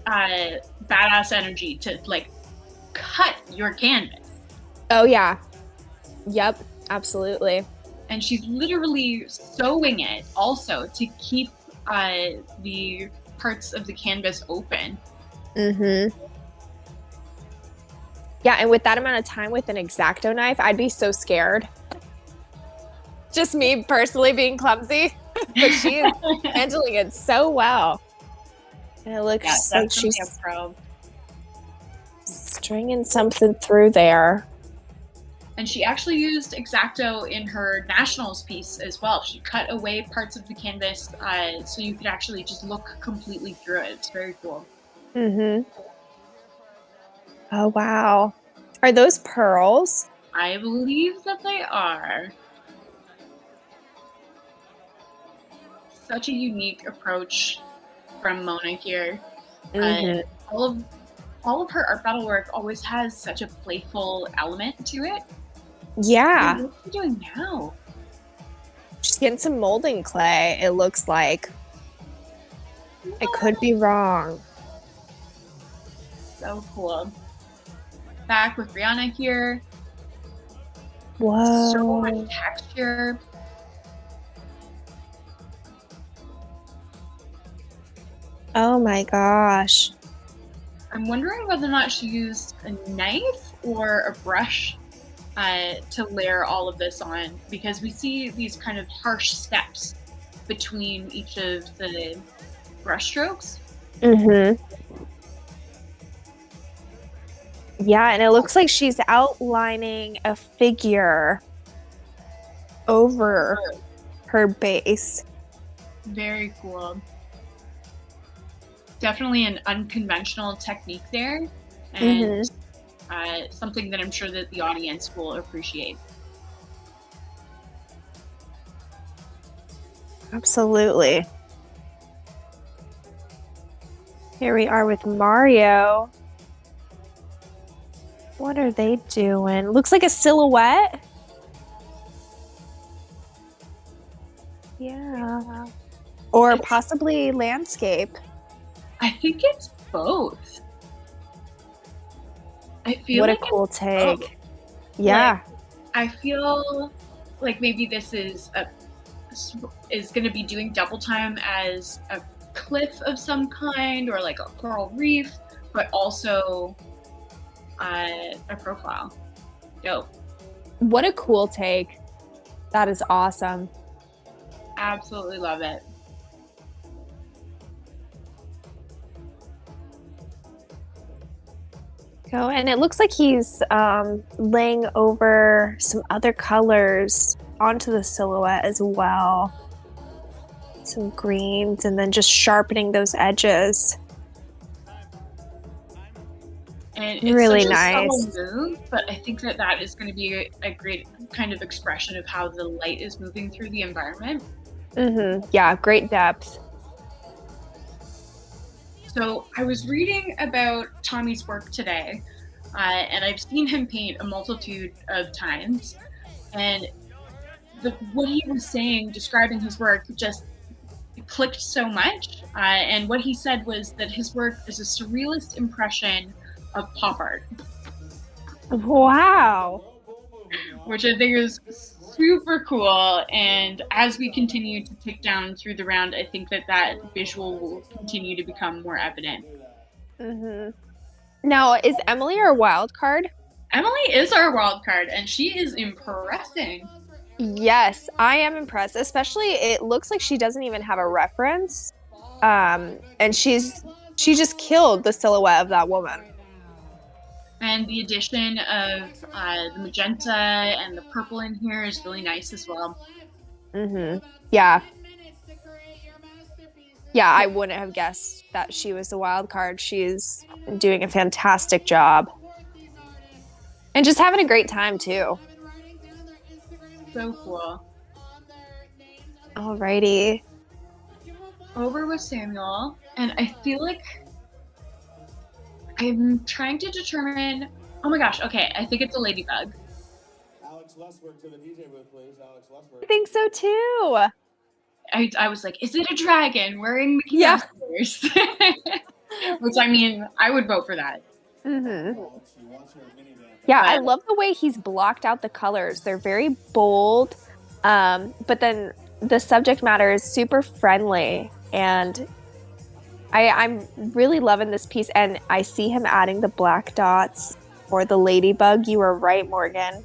S4: badass energy to like cut your canvas.
S5: Oh yeah. Yep, absolutely.
S4: And she's literally sewing it also to keep the parts of the canvas open.
S5: Yeah, and with that amount of time with an X-Acto knife, I'd be so scared. Just me personally being clumsy, but she's handling it so well. And it looks like she's
S4: a pro.
S5: stringing something through there.
S4: And she actually used X-Acto in her nationals piece as well. She cut away parts of the canvas so you could actually just look completely through it. It's very cool.
S5: Oh, wow. Are those pearls?
S4: I believe that they are. Such a unique approach from Mona here. All of her art battle work always has such a playful element to it.
S5: Yeah.
S4: What's she doing now?
S5: She's getting some molding clay, it looks like. I could be wrong.
S4: So cool. Back with Briana here.
S5: Whoa.
S4: So much texture.
S5: Oh my gosh.
S4: I'm wondering whether or not she used a knife or a brush to layer all of this on, because we see these kind of harsh steps between each of the brush strokes.
S5: Mm-hmm. Yeah, and it looks like she's outlining a figure over her base.
S4: Very cool. Definitely an unconventional technique there, and something that I'm sure that the audience will appreciate.
S5: Absolutely. Here we are with Mario. What are they doing? Looks like a silhouette. Yeah. Or possibly landscape.
S4: I think it's both. I feel
S5: what
S4: like
S5: a cool take.
S4: both.
S5: Yeah.
S4: Like, I feel like maybe this is going to be doing double time as a cliff of some kind, or like a coral reef, but also a profile. Dope.
S5: What a cool take. That is awesome.
S4: Absolutely love it.
S5: Go, and it looks like he's laying over some other colors onto the silhouette as well. Some greens, and then just sharpening those edges.
S4: And it's
S5: really
S4: such a
S5: nice.
S4: subtle move, but I think that is going to be a great kind of expression of how the light is moving through the environment.
S5: Mm-hmm. Yeah, great depth.
S4: So I was reading about Tommy's work today, and I've seen him paint a multitude of times. And what he was saying, describing his work, just clicked so much. And what he said was that his work is a surrealist impression of pop art.
S5: Wow.
S4: Which I think is super cool. And as we continue to tick down through the round, I think that visual will continue to become more evident.
S5: Mm-hmm. Now, is Emily our wild card?
S4: Emily is our wild card, and she is impressing.
S5: Yes, I am impressed. Especially, it looks like she doesn't even have a reference. And she just killed the silhouette of that woman.
S4: And the addition of the magenta and the purple in here is really nice as well.
S5: Mm-hmm. Yeah. Yeah, I wouldn't have guessed that she was the wild card. She's doing a fantastic job. And just having a great time, too.
S4: So cool.
S5: Alrighty.
S4: Over with Samuel, and I feel like I'm trying to determine. Oh my gosh! Okay, I think it's a ladybug.
S6: Alex Lustberg to the DJ booth, please. Alex Lustberg.
S5: I think so too.
S4: I was like, is it a dragon wearing Mickey
S5: Yeah.
S4: Mouse ears? Which, I mean, I would vote for that.
S5: Mm-hmm.
S6: She wants her minivan.
S5: Yeah, I love the way he's blocked out the colors. They're very bold, but then the subject matter is super friendly, and I'm really loving this piece. And I see him adding the black dots for the ladybug. You were right, Morgan.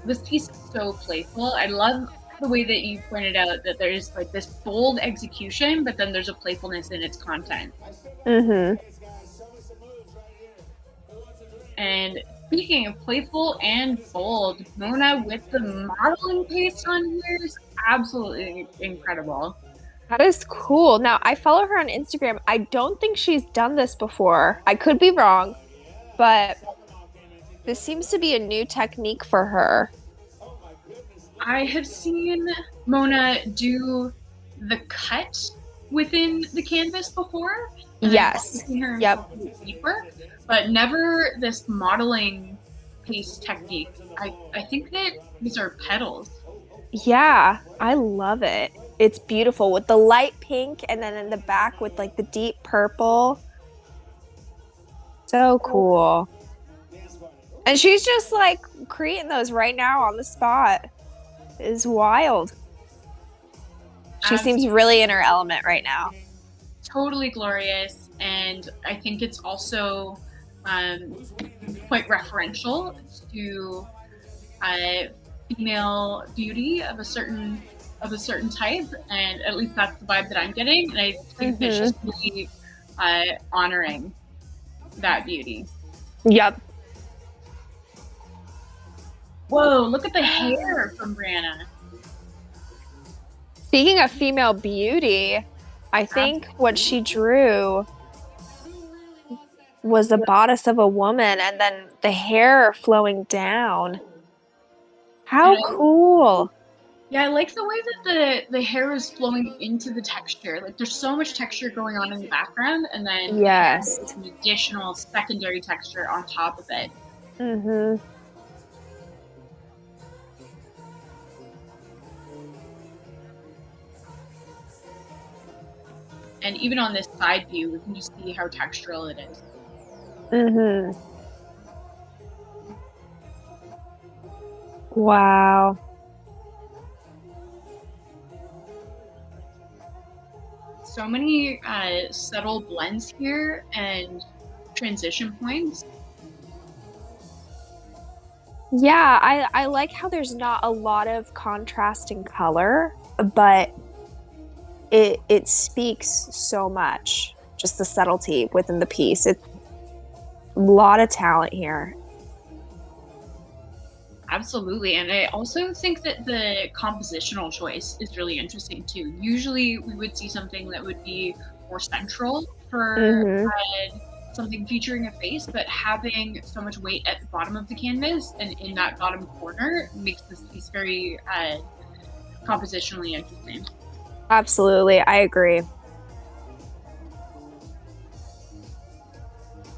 S4: This piece is so playful. I love the way that you pointed out that there's like this bold execution, but then there's a playfulness in its content.
S5: Mm-hmm.
S4: And speaking of playful and bold, Mona with the modeling paste on here is absolutely incredible.
S5: That is cool. Now, I follow her on Instagram. I don't think she's done this before. I could be wrong, but this seems to be a new technique for her.
S4: I have seen Mona do the cut within the canvas before.
S5: Yes.
S4: I've seen her
S5: Yep.
S4: deeper, but never this modeling paste technique. I think that these are petals.
S5: Yeah, I love it. It's beautiful with the light pink and then in the back with like the deep purple. So cool. And she's just like creating those right now on the spot. It is wild. She seems really in her element right now.
S4: Totally glorious. and I think it's also quite referential to female beauty of a certain type, and at least that's the vibe that I'm getting. And I think that she's really honoring that beauty.
S5: Yep.
S4: Whoa, look at the hair from Briana.
S5: Speaking of female beauty, I think what she drew was the bodice of a woman and then the hair flowing down. How cool.
S4: Yeah, I like the way that the hair is flowing into the texture. Like, there's so much texture going on in the background, and then
S5: Yes.
S4: it's an additional secondary texture on top of it.
S5: Mm-hmm.
S4: And even on this side view, we can just see how textural it is.
S5: Mm-hmm. Wow.
S4: So many subtle blends here and transition points.
S5: Yeah, I like how there's not a lot of contrast in color, but it speaks so much. Just the subtlety within the piece. It's a lot of talent here.
S4: Absolutely, and I also think that the compositional choice is really interesting too. Usually we would see something that would be more central for something featuring a face, but having so much weight at the bottom of the canvas and in that bottom corner makes this piece very compositionally interesting.
S5: Absolutely, I agree.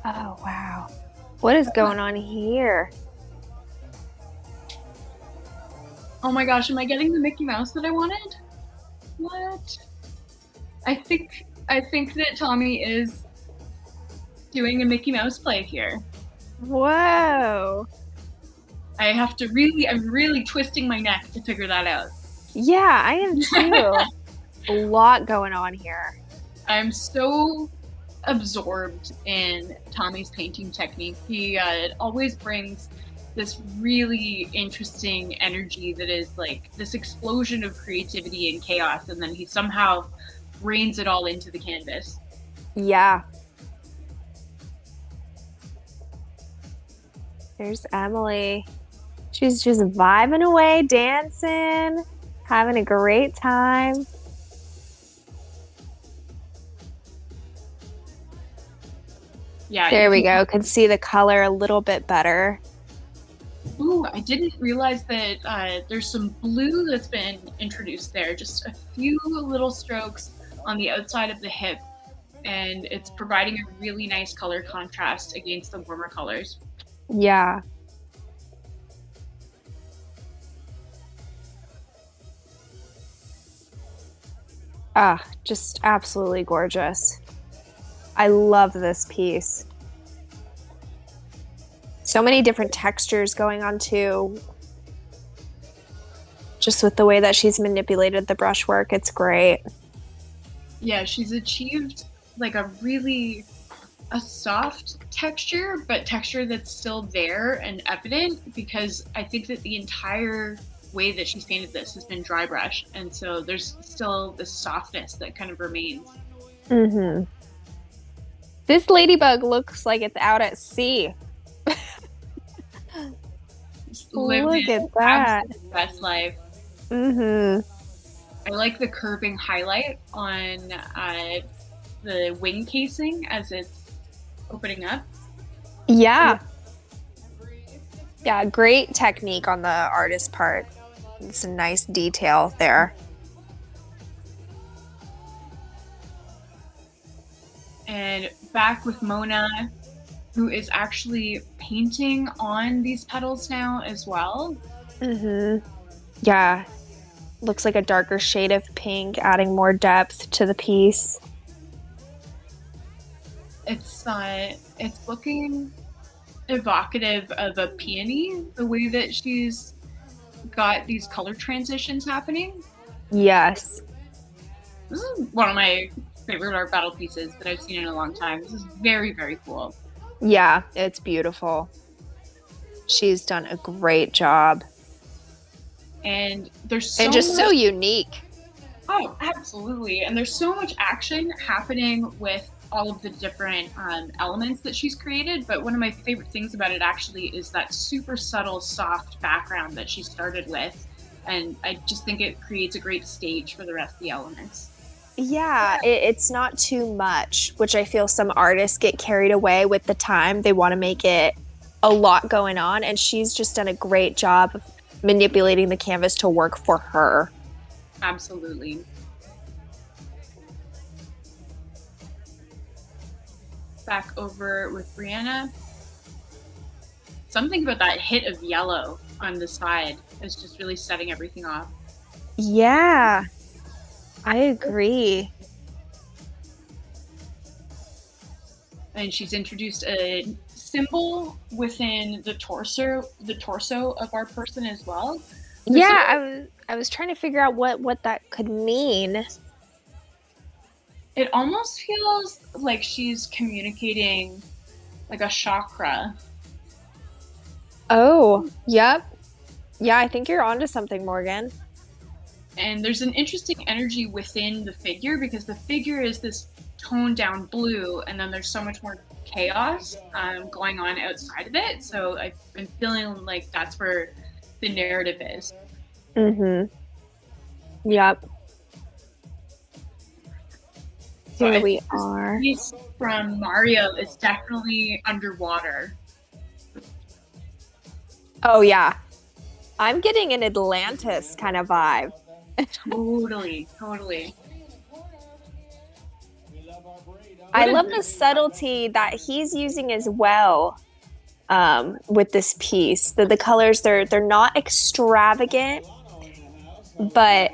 S5: Oh, wow. What is going on here?
S4: Oh my gosh, am I getting the Mickey Mouse that I wanted? What? I think that Tommy is doing a Mickey Mouse play here.
S5: Whoa.
S4: I'm really twisting my neck to figure that out.
S5: Yeah, I am too. A lot going on here.
S4: I'm so absorbed in Tommy's painting technique. He always brings this really interesting energy that is like this explosion of creativity and chaos, and then he somehow reins it all into the canvas.
S5: Yeah. There's Emily. She's just vibing away, dancing, having a great time.
S4: Yeah.
S5: There we go. Can see the color a little bit better.
S4: Ooh, I didn't realize that there's some blue that's been introduced there. Just a few little strokes on the outside of the hip, and it's providing a really nice color contrast against the warmer colors.
S5: Yeah. Ah, just absolutely gorgeous. I love this piece. So many different textures going on too. Just with the way that she's manipulated the brushwork, it's great.
S4: Yeah, she's achieved like a soft texture, but texture that's still there and evident, because I think that the entire way that she's painted this has been dry brush, and so there's still this softness that kind of remains.
S5: Mm-hmm. This ladybug looks like it's out at sea. Look at that.
S4: Best life.
S5: Mm-hmm.
S4: I like the curving highlight on the wing casing as it's opening up.
S5: Yeah. Yeah, great technique on the artist's part. It's a nice detail there.
S4: And back with Mona, who is actually painting on these petals now as well.
S5: Mm-hmm. Yeah. Looks like a darker shade of pink, adding more depth to the piece.
S4: It's looking evocative of a peony, the way that she's got these color transitions happening.
S5: Yes.
S4: This is one of my favorite art battle pieces that I've seen in a long time. This is very, very cool.
S5: Yeah, it's beautiful. She's done a great job.
S4: And there's so
S5: and just so unique.
S4: Oh, absolutely. And there's so much action happening with all of the different elements that she's created. But one of my favorite things about it actually is that super subtle, soft background that she started with. And I just think it creates a great stage for the rest of the elements.
S5: Yeah, it's not too much, which I feel some artists get carried away with the time. They want to make it a lot going on. And she's just done a great job of manipulating the canvas to work for her.
S4: Absolutely. Back over with Briana. Something about that hit of yellow on the side is just really setting everything off.
S5: Yeah, I agree.
S4: And she's introduced a symbol within the torso of our person as well.
S5: Yeah, I was trying to figure out what that could mean.
S4: It almost feels like she's communicating like a chakra.
S5: Oh, yep. Yeah, I think you're onto something, Morgan.
S4: And there's an interesting energy within the figure because the figure is this toned down blue, and then there's so much more chaos going on outside of it. So I've been feeling like that's where the narrative is.
S5: Mm-hmm. Yep. Here we are.
S4: Piece from Mario is definitely underwater.
S5: Oh, yeah. I'm getting an Atlantis kind of vibe.
S4: Totally.
S5: I love the subtlety that he's using as well with this piece. The colors, they're not extravagant, but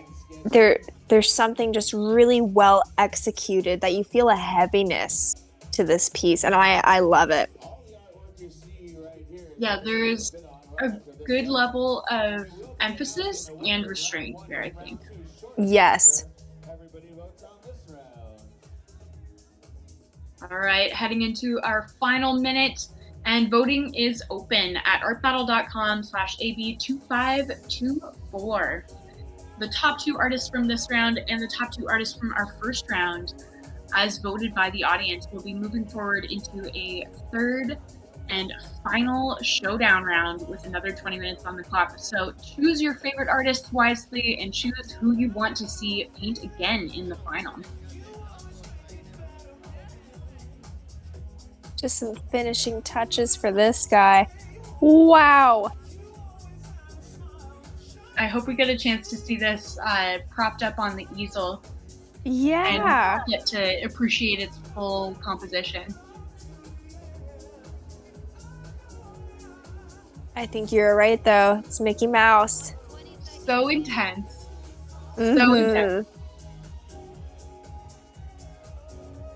S5: there's something just really well executed that you feel a heaviness to this piece, and I love it.
S4: Yeah, there's a good level of emphasis and restraint here, I think.
S5: Yes.
S4: All right, heading into our final minute, and voting is open at artbattle.com/AB2524. The top 2 artists from this round and the top 2 artists from our first round, as voted by the audience, will be moving forward into a third and final showdown round with another 20 minutes on the clock. So choose your favorite artist wisely and choose who you want to see paint again in the final.
S5: Just some finishing touches for this guy. Wow.
S4: I hope we get a chance to see this propped up on the easel.
S5: Yeah.
S4: And get to appreciate its full composition.
S5: I think you're right, though. It's Mickey Mouse.
S4: So intense.
S5: Mm-hmm.
S4: So intense.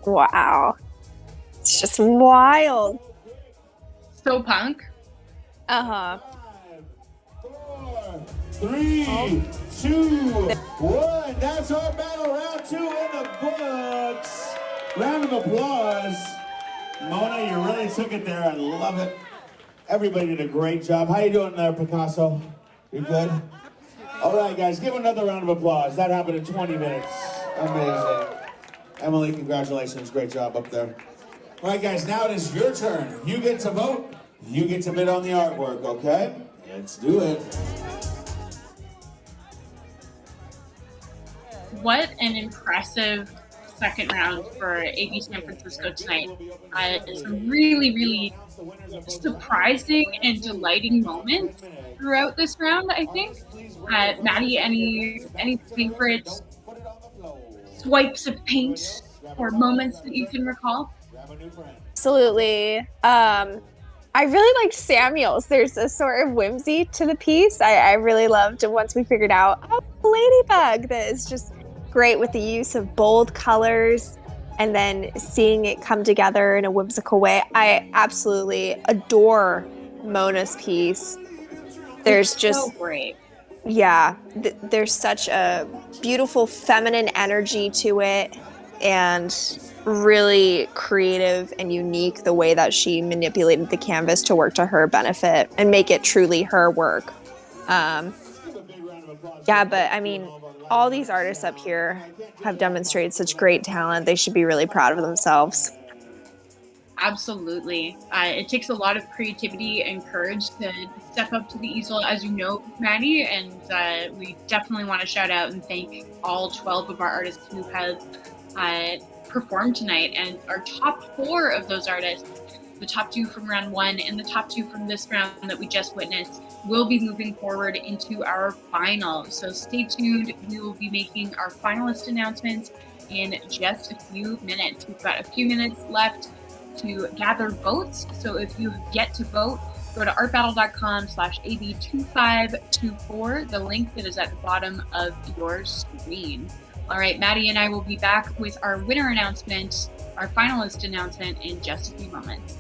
S5: Wow. It's just wild.
S4: So punk.
S5: Uh-huh.
S6: 5, 4, 3, 2, 1. That's our battle. Round 2 in the books. Round of applause. Mona, you really took it there. I love it. Everybody did a great job. How you doing there, Perkasso? You good? All right, guys, give another round of applause. That happened in 20 minutes. Amazing. Emily, congratulations. Great job up there. All right, guys, now it is your turn. You get to vote. You get to bid on the artwork, okay? Let's do it.
S4: What an impressive second round for AB San Francisco tonight. Some really, really surprising and delighting moments throughout this round, I think. Maddie, any favorite swipes of paint or moments that you can recall?
S5: Absolutely. I really liked Samuel's. There's a sort of whimsy to the piece. I really loved it once we figured out, ladybug, that is just great with the use of bold colors and then seeing it come together in a whimsical way. I absolutely adore Mona's piece. There's just
S4: so great.
S5: Yeah, there's such a beautiful feminine energy to it. and really creative and unique the way that she manipulated the canvas to work to her benefit and make it truly her work. Yeah, but I mean, all these artists up here have demonstrated such great talent. They should be really proud of themselves.
S4: Absolutely. It takes a lot of creativity and courage to step up to the easel, as you know, Maddie, and we definitely want to shout out and thank all 12 of our artists who have performed tonight. And our top 4 of those artists, the top 2 from round 1 and the top 2 from this round that we just witnessed, will be moving forward into our final. So stay tuned. We will be making our finalist announcements in just a few minutes. We've got a few minutes left to gather votes. So if you have yet to vote, go to artbattle.com/AB2524, the link that is at the bottom of your screen. All right, Maddie and I will be back with our winner announcement, our finalist announcement in just a few moments.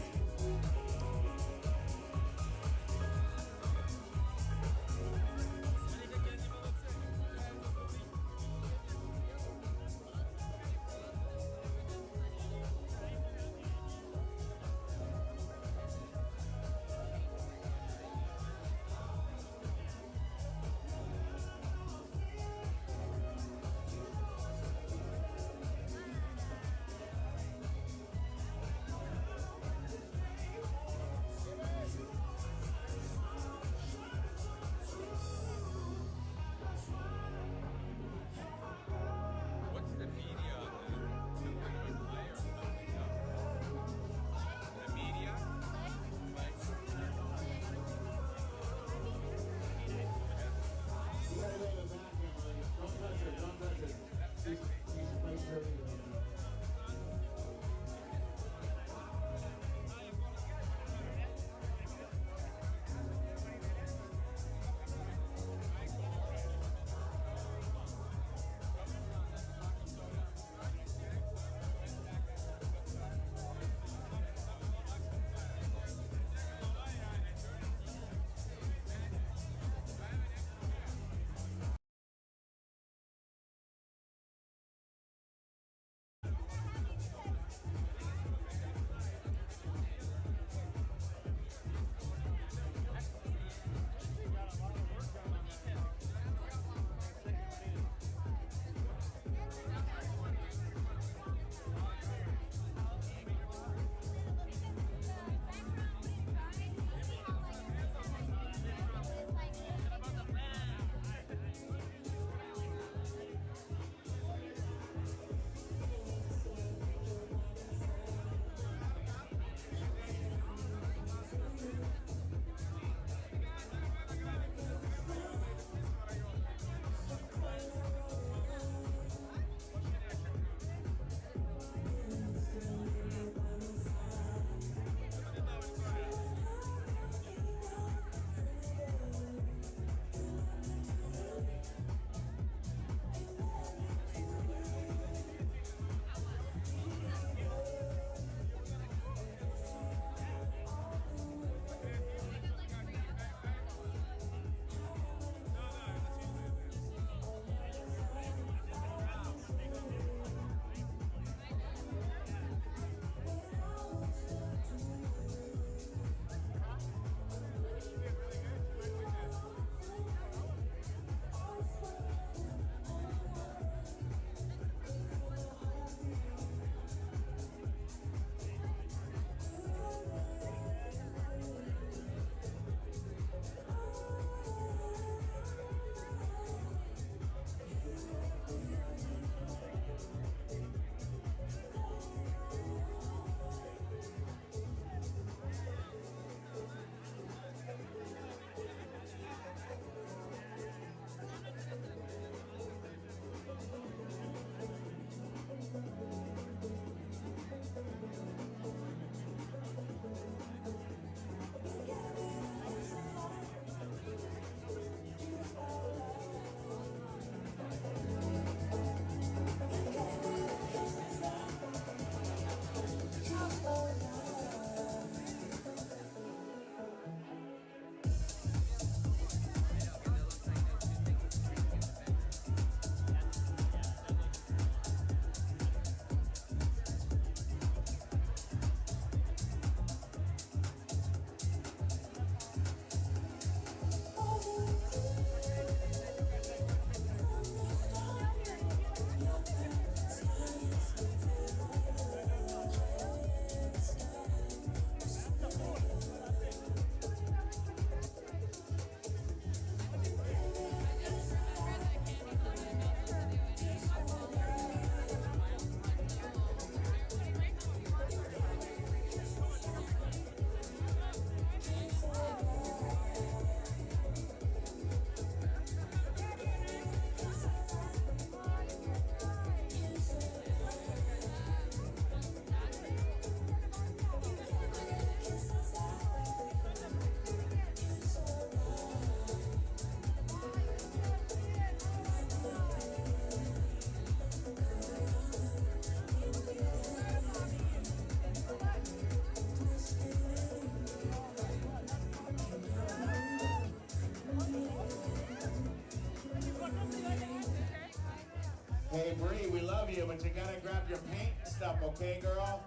S6: Hey, Bree, we love you, but you gotta grab your paint stuff, okay, girl?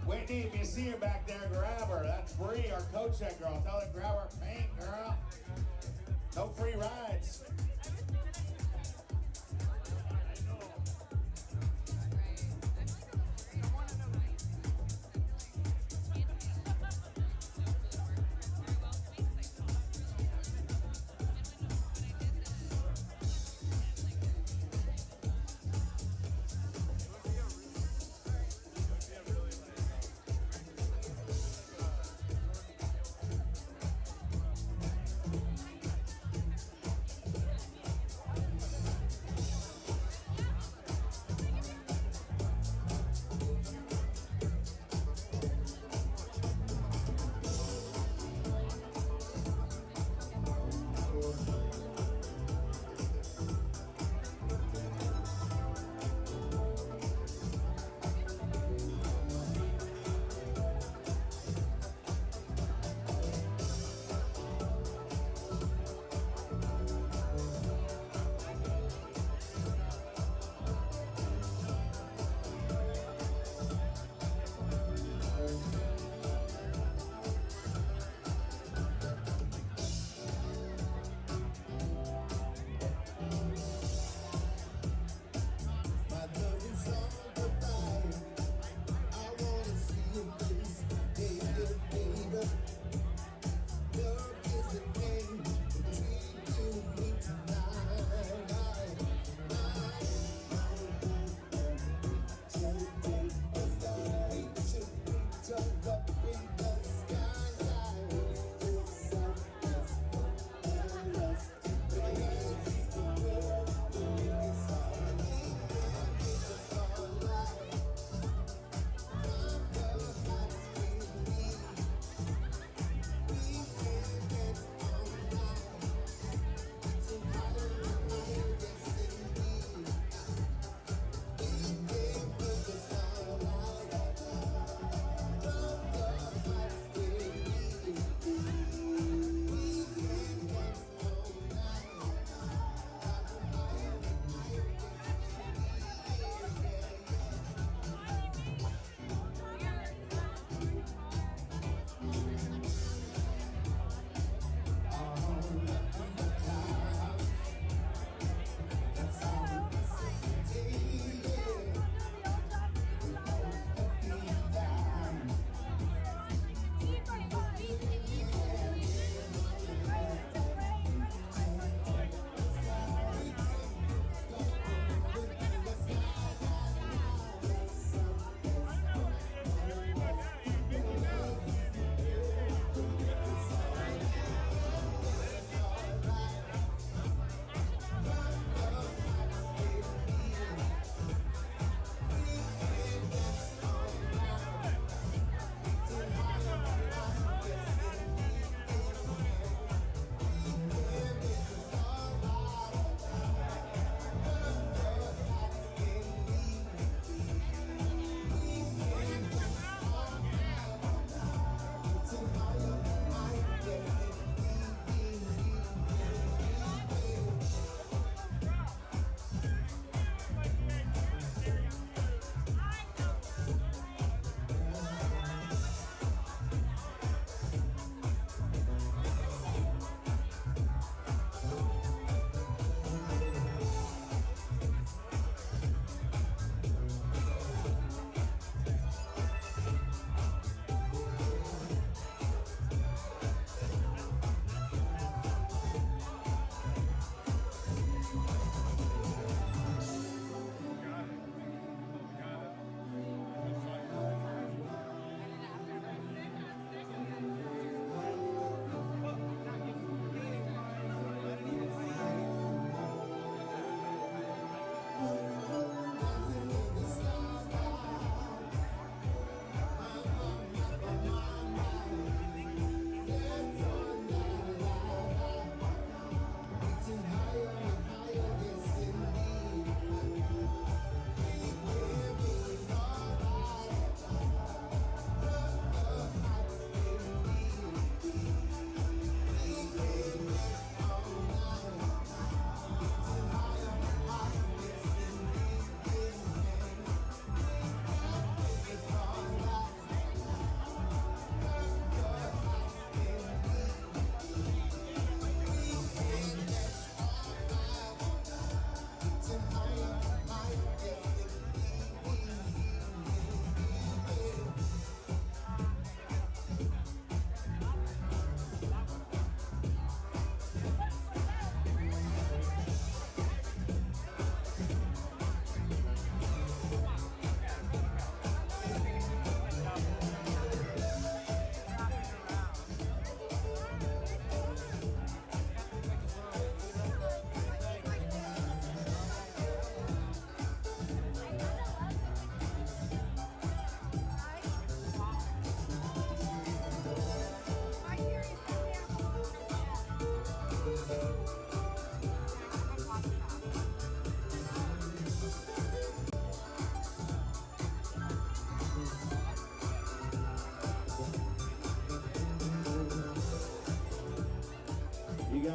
S6: Whitney, if you see her back there, grab her. That's Bree, our coach that girl. Tell her to grab her paint, girl. No free rides.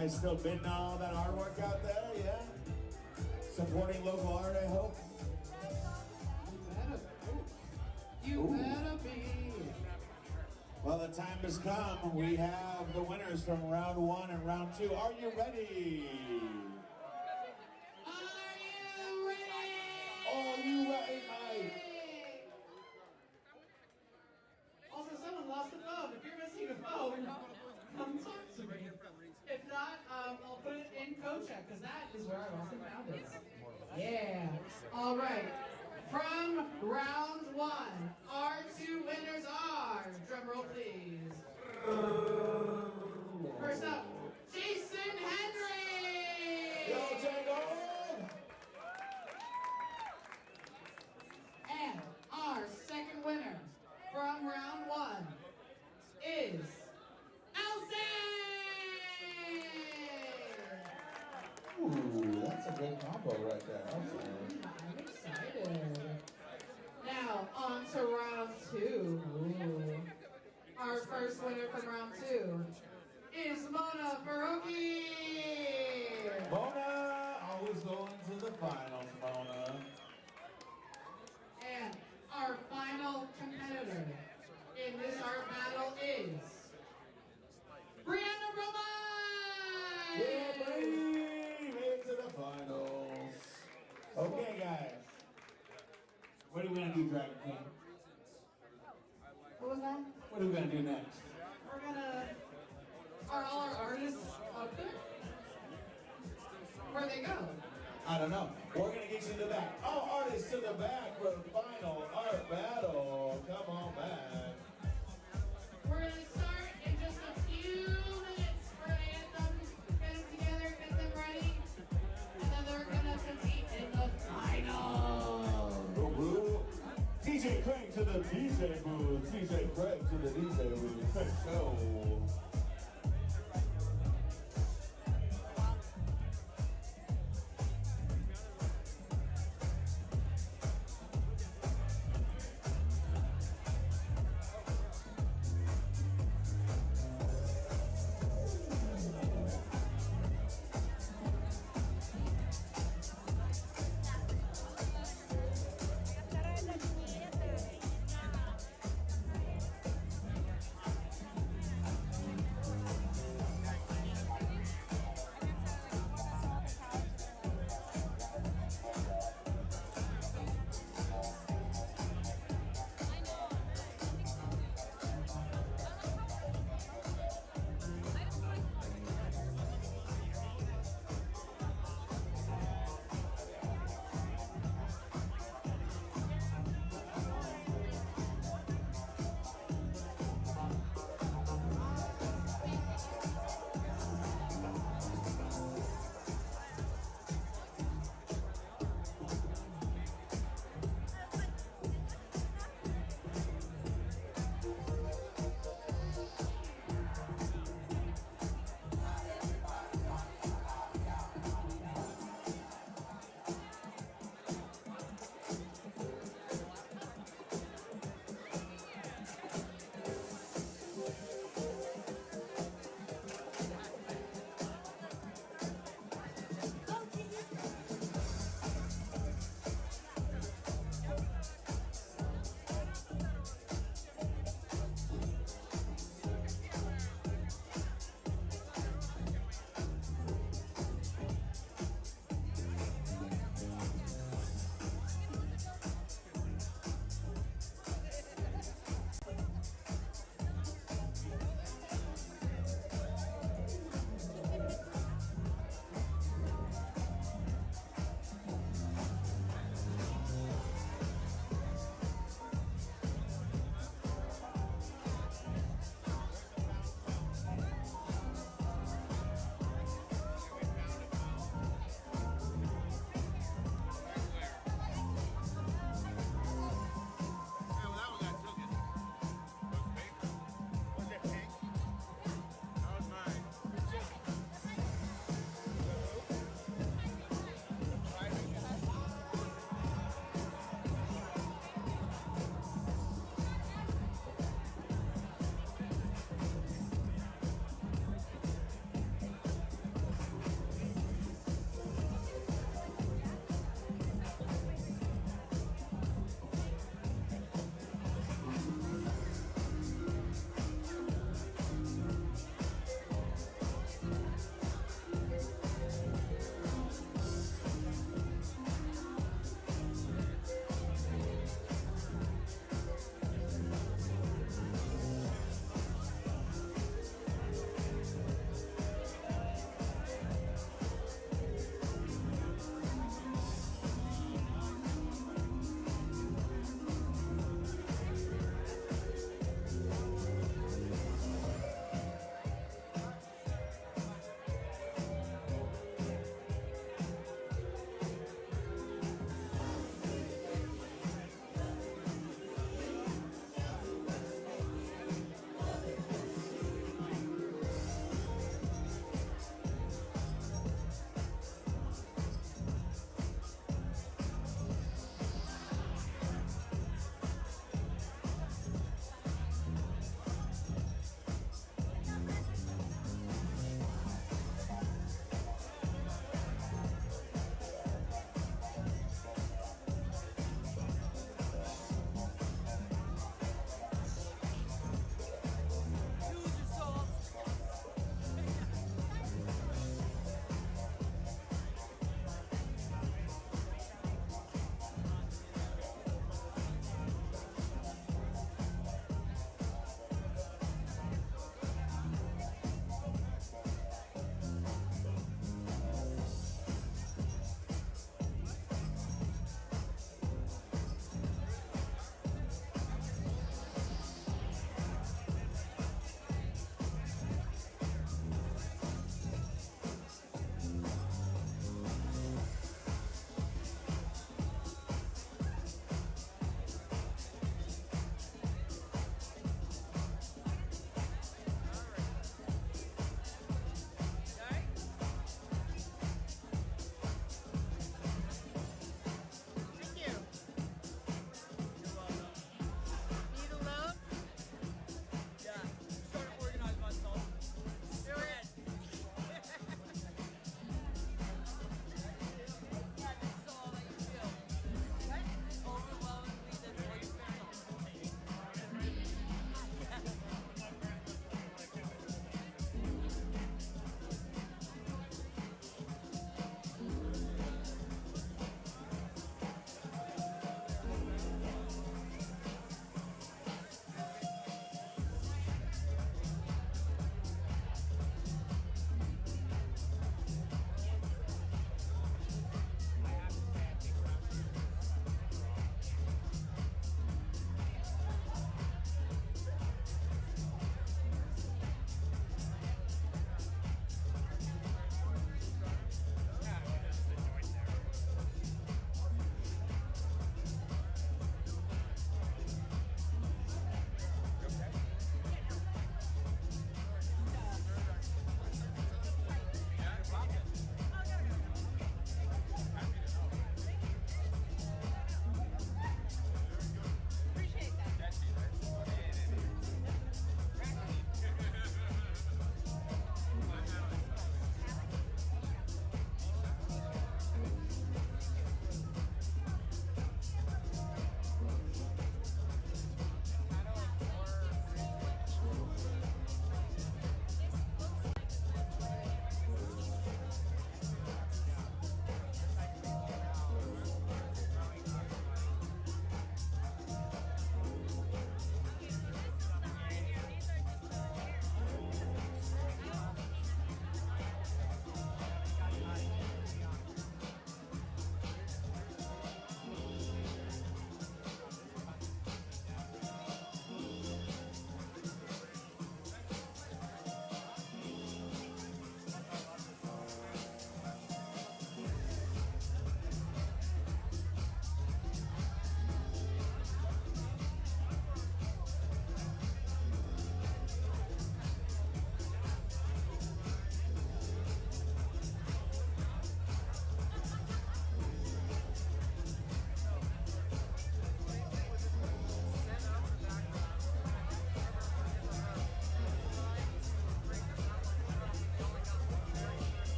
S6: guys still bidding on all that artwork out there? Yeah? Supporting local art, I hope?
S1: You better be.
S6: Well, the time has come. We have the winners from round 1 and round 2. Are you ready?
S1: Are you ready?
S6: Are you ready, Mike?
S1: Also, someone lost a phone. If you're missing a phone, come talk to me. If not, I'll put it in co-check, because that is where I also found it. Yeah. All right. From round 1, our 2 winners are, drum roll please. First up, Jason Henry!
S6: Yo, Django!
S1: And our second winner from round 1 is Ilse!
S6: Ooh, that's a good combo right there.
S1: I'm excited. Now, on to round 2. Ooh. Our first winner from round 2 is Mona Farrokhi!
S6: Mona, always going to the finals, Mona.
S1: And our final competitor in this art battle is Briana Brommage!
S6: Yeah, baby! Made it to the finals. Okay, guys. What are we gonna do, Dragon King?
S1: What was that?
S6: What are we gonna do next?
S1: We're gonna... Are all our artists up there? Where'd they go?
S6: I don't know. We're gonna get you to the back. All artists to the back for the final art battle. Come on back.
S1: We're gonna start in just a few minutes. We're gonna get them together, get them ready, and then they're gonna compete in the final.
S6: DJ Craig to the DJ booth. DJ Craig to the DJ booth. Perkasso.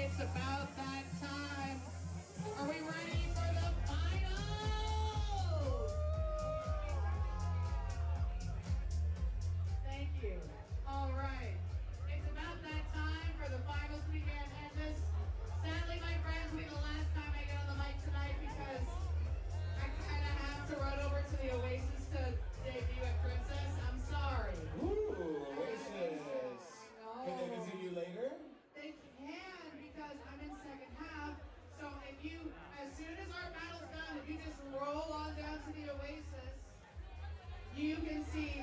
S1: it's about that time. Are we ready for the finals? Thank you. All right. It's about that time for the finals to begin. And this, sadly, my friends, will be the last time I get on the mic tonight because I kind of have to run over to the Oasis to debut at Princess. I'm sorry.
S6: Ooh, Oasis. Can they visit you later?
S1: They can because I'm in second half. So if you, as soon as our battle's done, if you just roll on down to the Oasis, you can see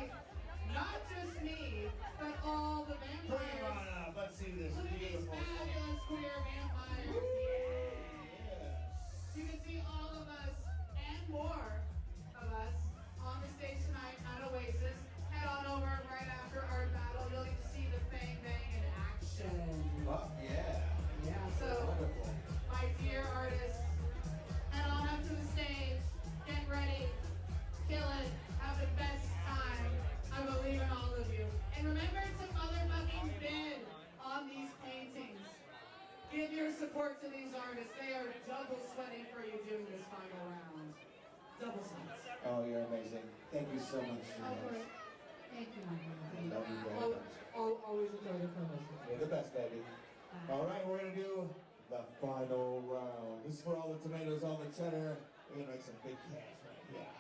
S1: not just me, but all the
S6: Bring it
S1: vampires.
S6: on up. Let's see this.
S1: Look at these
S6: Beautiful.
S1: fabulous queer vampires. You can see all of us and more of us on the stage tonight at Oasis. Head on over right after our battle. You'll get to see the Bang Bang in action.
S6: Oh, yeah.
S1: Yeah, so
S6: Wonderful.
S1: my dear artists, head on up to the stage, get ready, kill it, have the best time. I believe in all of you. And remember to motherfucking bid on these paintings. Give your support to these artists. They are double sweating for you doing this final round. Double sweats.
S6: Oh, you're amazing. Thank you so much.
S1: Okay. Thank you, my
S6: I love you very much.
S1: Always enjoy the promotion.
S6: You're the best, baby. All right, we're going to do the final round. This is for all the tomatoes, all the cheddar. We're going to make some big cash right here.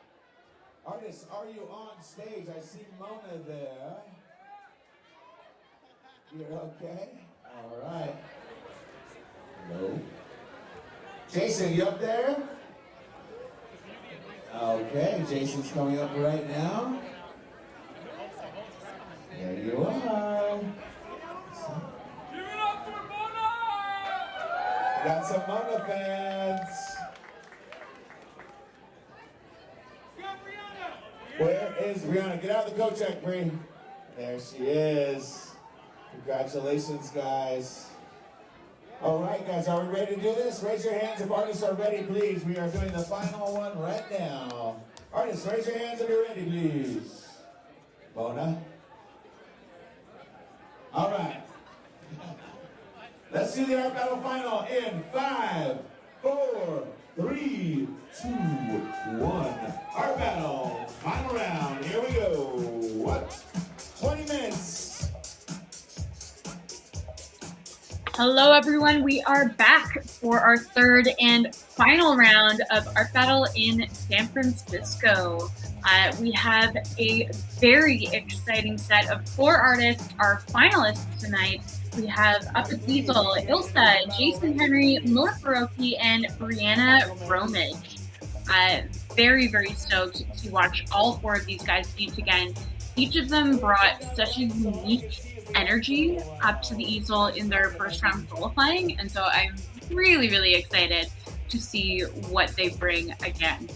S6: Artists, are you on stage? I see Mona there. You're okay? All right. Hello. Jason, you up there? Okay, Jason's coming up right now. There you are.
S7: Give it up for Mona!
S6: Got some Mona fans.
S7: We got Briana!
S6: Where is Briana? Get out of the coat check, Bri. There she is. Congratulations, guys. All right, guys, are we ready to do this? Raise your hands if artists are ready, please. We are doing the final one right now. Artists, raise your hands if you're ready, please. Mona. All right. Let's do the art battle final in 5, 4, 3, 2, 1. Art battle, final round. Here we go. What? 20 minutes.
S4: Hello, everyone. We are back for our third and final round of Art Battle in San Francisco. We have a very exciting set of 4 artists, our finalists tonight. We have up at Easel, Ilse, Jason Henry, Mona Farrokhi, and Briana Brommage. Very, very stoked to watch all 4 of these guys meet again. Each of them brought such a unique energy up to the easel in their first round qualifying, and so I'm really, really excited to see what they bring again.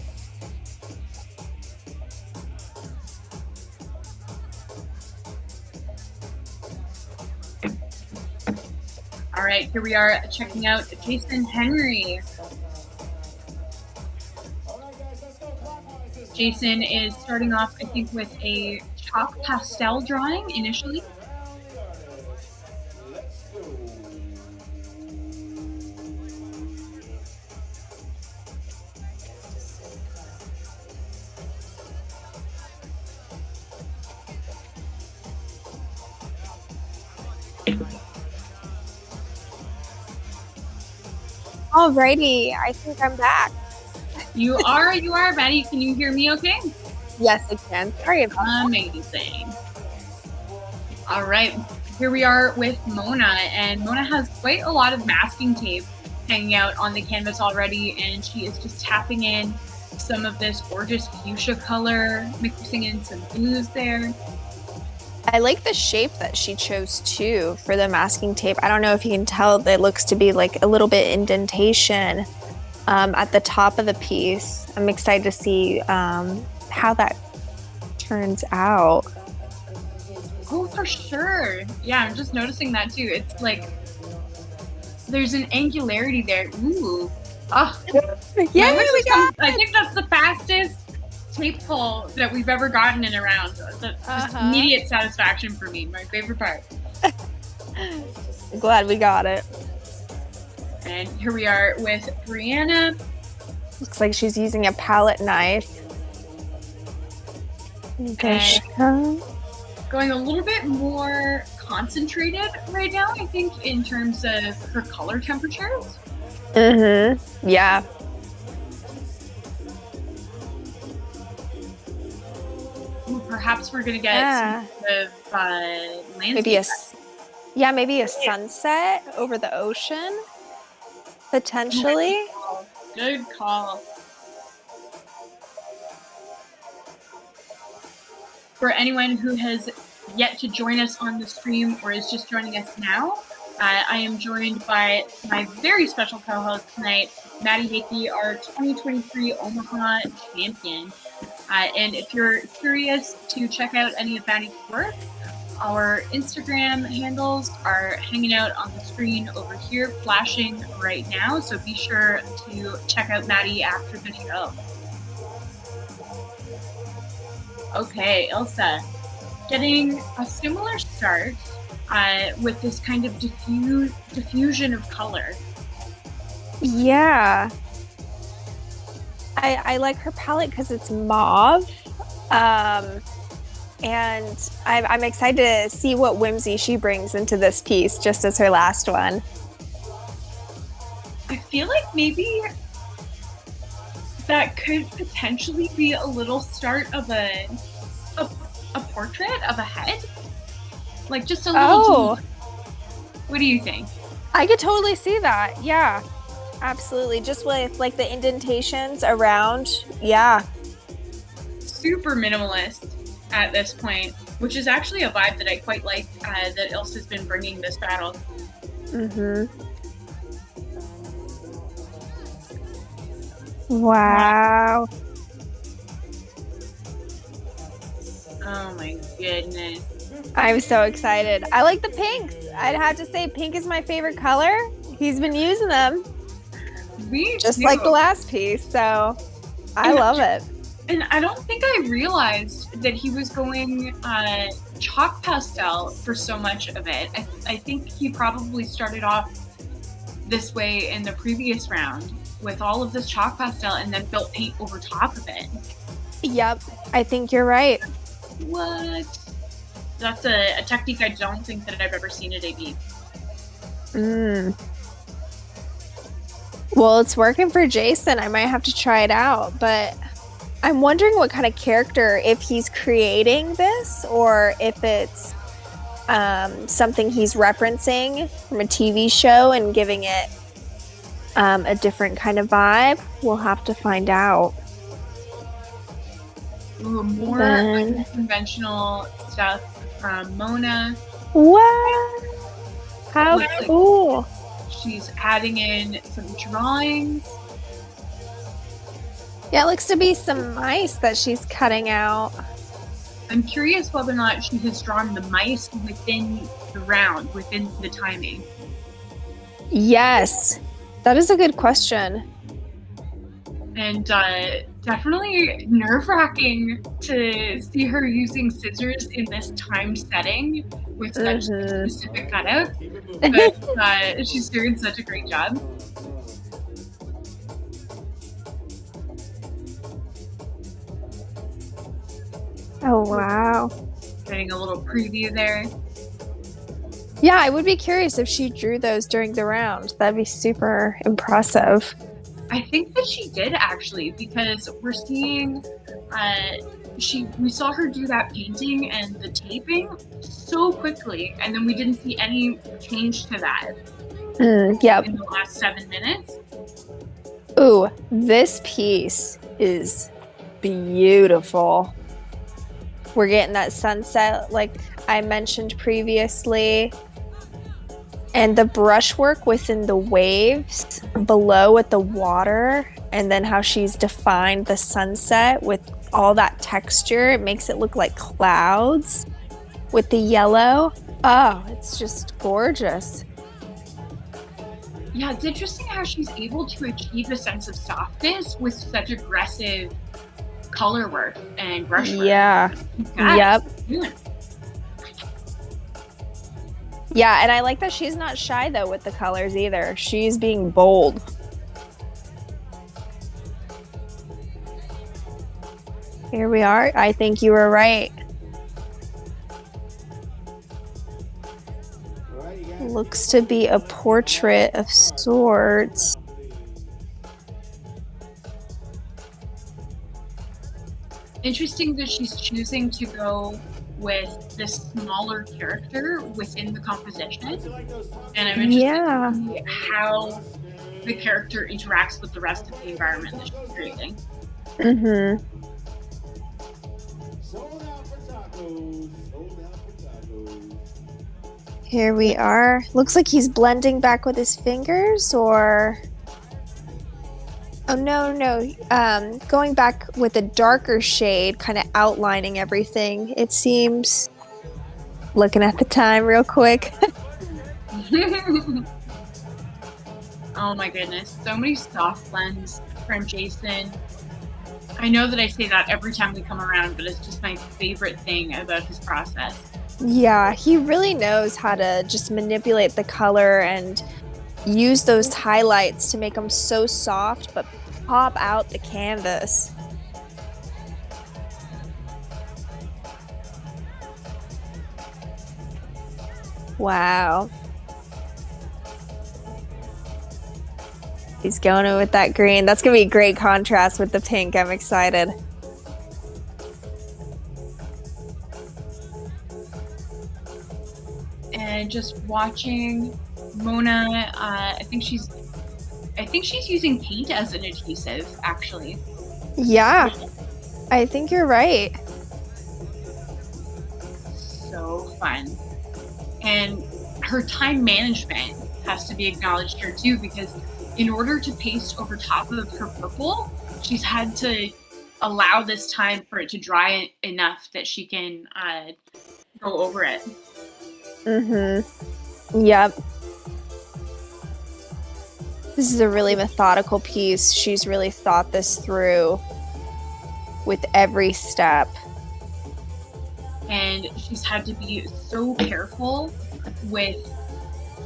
S4: All right, here we are checking out Jason Henry. Jason is starting off, I think, with a chalk pastel drawing initially.
S5: Alrighty, I think I'm back.
S4: You are, Maddie. Can you hear me okay?
S5: Yes, I can. Sorry about that.
S4: Amazing. All right, here we are with Mona, and Mona has quite a lot of masking tape hanging out on the canvas already, and she is just tapping in some of this gorgeous fuchsia color, mixing in some blues there.
S5: I like the shape that she chose too for the masking tape. I don't know if you can tell, that looks to be like a little bit indentation at the top of the piece. I'm excited to see how that turns out.
S4: Oh, for sure. Yeah, I'm just noticing that too. It's like there's an angularity there. Ooh. Oh.
S5: Yeah, we got
S4: I think that's the fastest tape pull that we've ever gotten in a round. Just immediate satisfaction for me. My favorite part.
S5: I'm glad we got it.
S4: And here we are with Briana.
S5: Looks like she's using a palette knife.
S4: And going a little bit more concentrated right now, I think, in terms of her color temperatures.
S5: Mm-hmm. Yeah.
S4: Ooh, perhaps we're gonna get some sort of landscape.
S5: Maybe a sunset over the ocean, potentially.
S4: Good call. For anyone who has yet to join us on the stream or is just joining us now, I am joined by my very special co-host tonight, Maddie Hickey, our 2023 Omaha champion. And if you're curious to check out any of Maddie's work, our Instagram handles are hanging out on the screen over here, flashing right now. So be sure to check out Maddie after the show. Okay, Ilse, getting a similar start with this kind of diffusion of color.
S5: Yeah. I like her palette because it's mauve. And I'm excited to see what whimsy she brings into this piece, just as her last one.
S4: I feel like maybe that could potentially be a little start of a portrait of a head. Like just a little.
S5: Oh.
S4: What do you think?
S5: I could totally see that. Yeah, absolutely. Just with like the indentations around. Yeah.
S4: Super minimalist at this point, which is actually a vibe that I quite like that Ilse has been bringing this battle.
S5: Mm-hmm. Wow.
S4: Oh my goodness.
S5: I'm so excited. I like the pinks. I'd have to say pink is my favorite color. He's been using them. Just like the last piece, so I love it.
S4: And I don't think I realized that he was going chalk pastel for so much of it. I think he probably started off this way in the previous round with all of this chalk pastel and then built paint over top of it.
S5: Yep, I think you're right.
S4: What? That's a technique I don't think that I've ever seen at AB.
S5: Well, it's working for Jason. I might have to try it out, but I'm wondering what kind of character, if he's creating this or if it's something he's referencing from a TV show and giving it a different kind of vibe. We'll have to find out.
S4: Ooh, more unconventional stuff from Mona.
S5: What? How cool.
S4: She's adding in some drawings.
S5: Yeah, it looks to be some mice that she's cutting out.
S4: I'm curious whether or not she has drawn the mice within the round, within the timing.
S5: Yes, that is a good question.
S4: And definitely nerve-wracking to see her using scissors in this time setting with such specific cutout. But she's doing such a great job.
S5: Oh, wow.
S4: Getting a little preview there.
S5: Yeah, I would be curious if she drew those during the round. That'd be super impressive.
S4: I think that she did actually, because we're seeing we saw her do that painting and the taping so quickly, and then we didn't see any change to that
S5: Yep.
S4: in the last 7 minutes.
S5: Ooh, this piece is beautiful. We're getting that sunset like I mentioned previously. And the brushwork within the waves below with the water, and then how she's defined the sunset with all that texture. It makes it look like clouds with the yellow. Oh, it's just gorgeous.
S4: Yeah, it's interesting how she's able to achieve a sense of softness with such aggressive color work and brushwork.
S5: Yeah. Yep. Yeah, and I like that she's not shy though with the colors either. She's being bold. Here we are. I think you were right. Looks to be a portrait of sorts.
S4: Interesting that she's choosing to go with this smaller character within the composition. And I'm interested to see how the character interacts with the rest of the environment that she's creating.
S5: Mm-hmm. Here we are. Looks like he's blending back with his fingers, or... Oh, no. Going back with a darker shade, kind of outlining everything, it seems. Looking at the time real quick.
S4: Oh my goodness. So many soft blends from Jason. I know that I say that every time we come around, but it's just my favorite thing about his process.
S5: Yeah, he really knows how to just manipulate the color and use those highlights to make them so soft but pop out the canvas. Wow. He's going in with that green. That's going to be a great contrast with the pink. I'm excited.
S4: And just watching Mona, I think she's using paint as an adhesive, actually.
S5: Yeah, I think you're right.
S4: So fun. And her time management has to be acknowledged here too, because in order to paste over top of her purple, she's had to allow this time for it to dry enough that she can go over it.
S5: Mm-hmm. Yep. This is a really methodical piece. She's really thought this through with every step.
S4: And she's had to be so careful with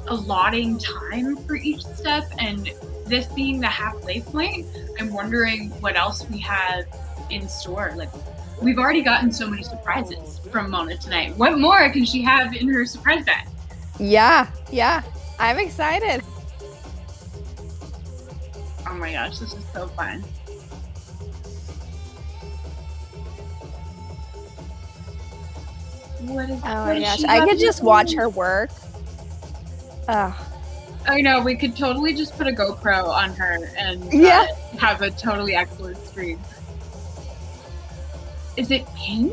S4: allotting time for each step. And this being the halfway point, I'm wondering what else we have in store. Like, we've already gotten so many surprises from Mona tonight. What more can she have in her surprise bag?
S5: Yeah. I'm excited.
S4: Oh my gosh, this is so fun. What is?
S5: Oh my gosh, I could just watch her work. Ugh.
S4: I know, we could totally just put a GoPro on her and have a totally excellent stream. Is it pink?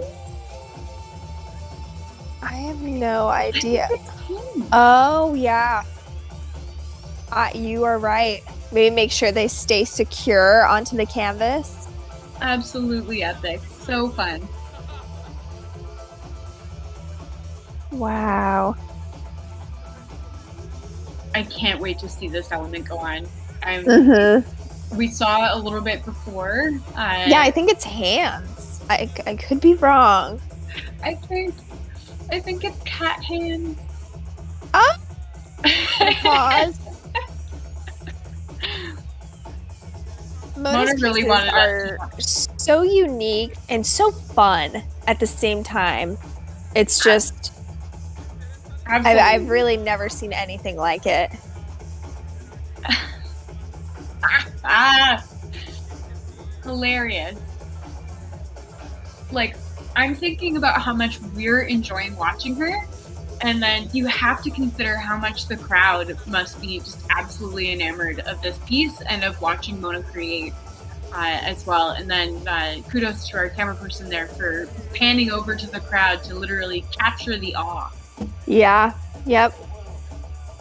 S5: I have no idea.
S4: It's pink.
S5: Oh, yeah. You are right. Maybe make sure they stay secure onto the canvas.
S4: Absolutely epic. So fun.
S5: Wow.
S4: I can't wait to see this element go on. We saw a little bit before.
S5: Yeah, I think it's hands. I could be wrong.
S4: I think it's cat hands.
S5: Oh! Pause.
S4: Mona really wanted
S5: are so unique and so fun at the same time. It's just... I've really never seen anything like it.
S4: Hilarious. Like, I'm thinking about how much we're enjoying watching her, and then you have to consider how much the crowd must be just absolutely enamored of this piece and of watching Mona create as well. And then kudos to our camera person there for panning over to the crowd to literally capture the awe.
S5: Yeah. Yep.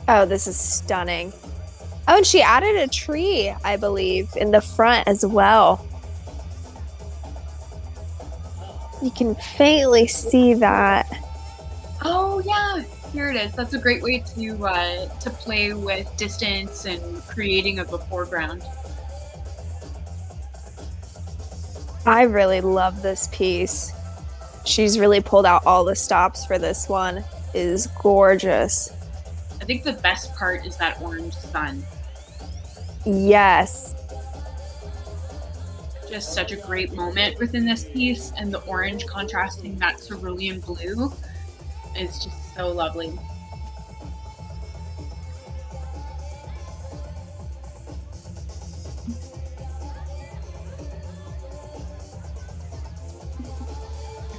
S5: Oh, this is stunning. Oh, and she added a tree, I believe, in the front as well. You can faintly see that.
S4: Oh yeah, here it is. That's a great way to play with distance and creating of a foreground.
S5: I really love this piece. She's really pulled out all the stops for this one. It is gorgeous.
S4: think the best part is that orange sun.
S5: Yes.
S4: Just such a great moment within this piece, and the orange contrasting that cerulean blue is just so lovely.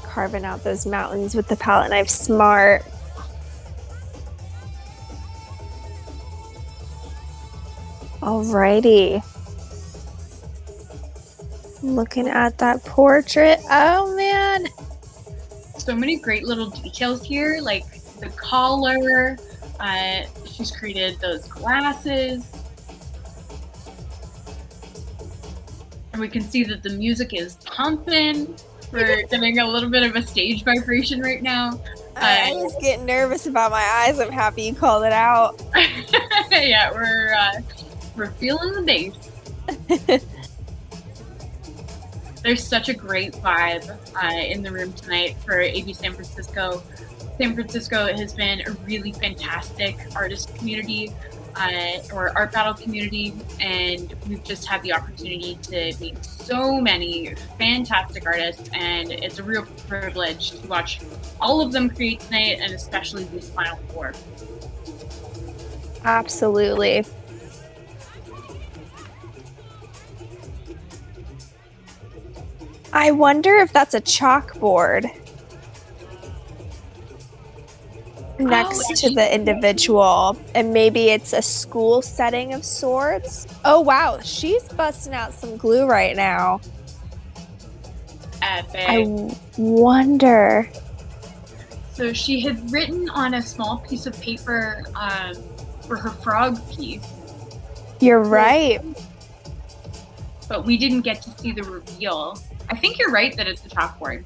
S5: Carving out those mountains with the palette knife, smart. Alrighty. Looking at that portrait. Oh man.
S4: So many great little details here, like the collar. She's created those glasses. And we can see that the music is pumping. We're getting a little bit of a stage vibration right now.
S5: I was getting nervous about my eyes. I'm happy you called it out.
S4: Yeah, we're feeling the bass. There's such a great vibe in the room tonight for AB San Francisco. San Francisco has been a really fantastic artist community or art battle community, and we've just had the opportunity to meet so many fantastic artists, and it's a real privilege to watch all of them create tonight, and especially these final four.
S5: Absolutely. I wonder if that's a chalkboard next to the individual, and maybe it's a school setting of sorts. Oh wow, she's busting out some glue right now.
S4: Epic.
S5: I wonder.
S4: So she had written on a small piece of paper for her frog piece.
S5: You're right.
S4: But we didn't get to see the reveal. I think you're right that it's a chalkboard.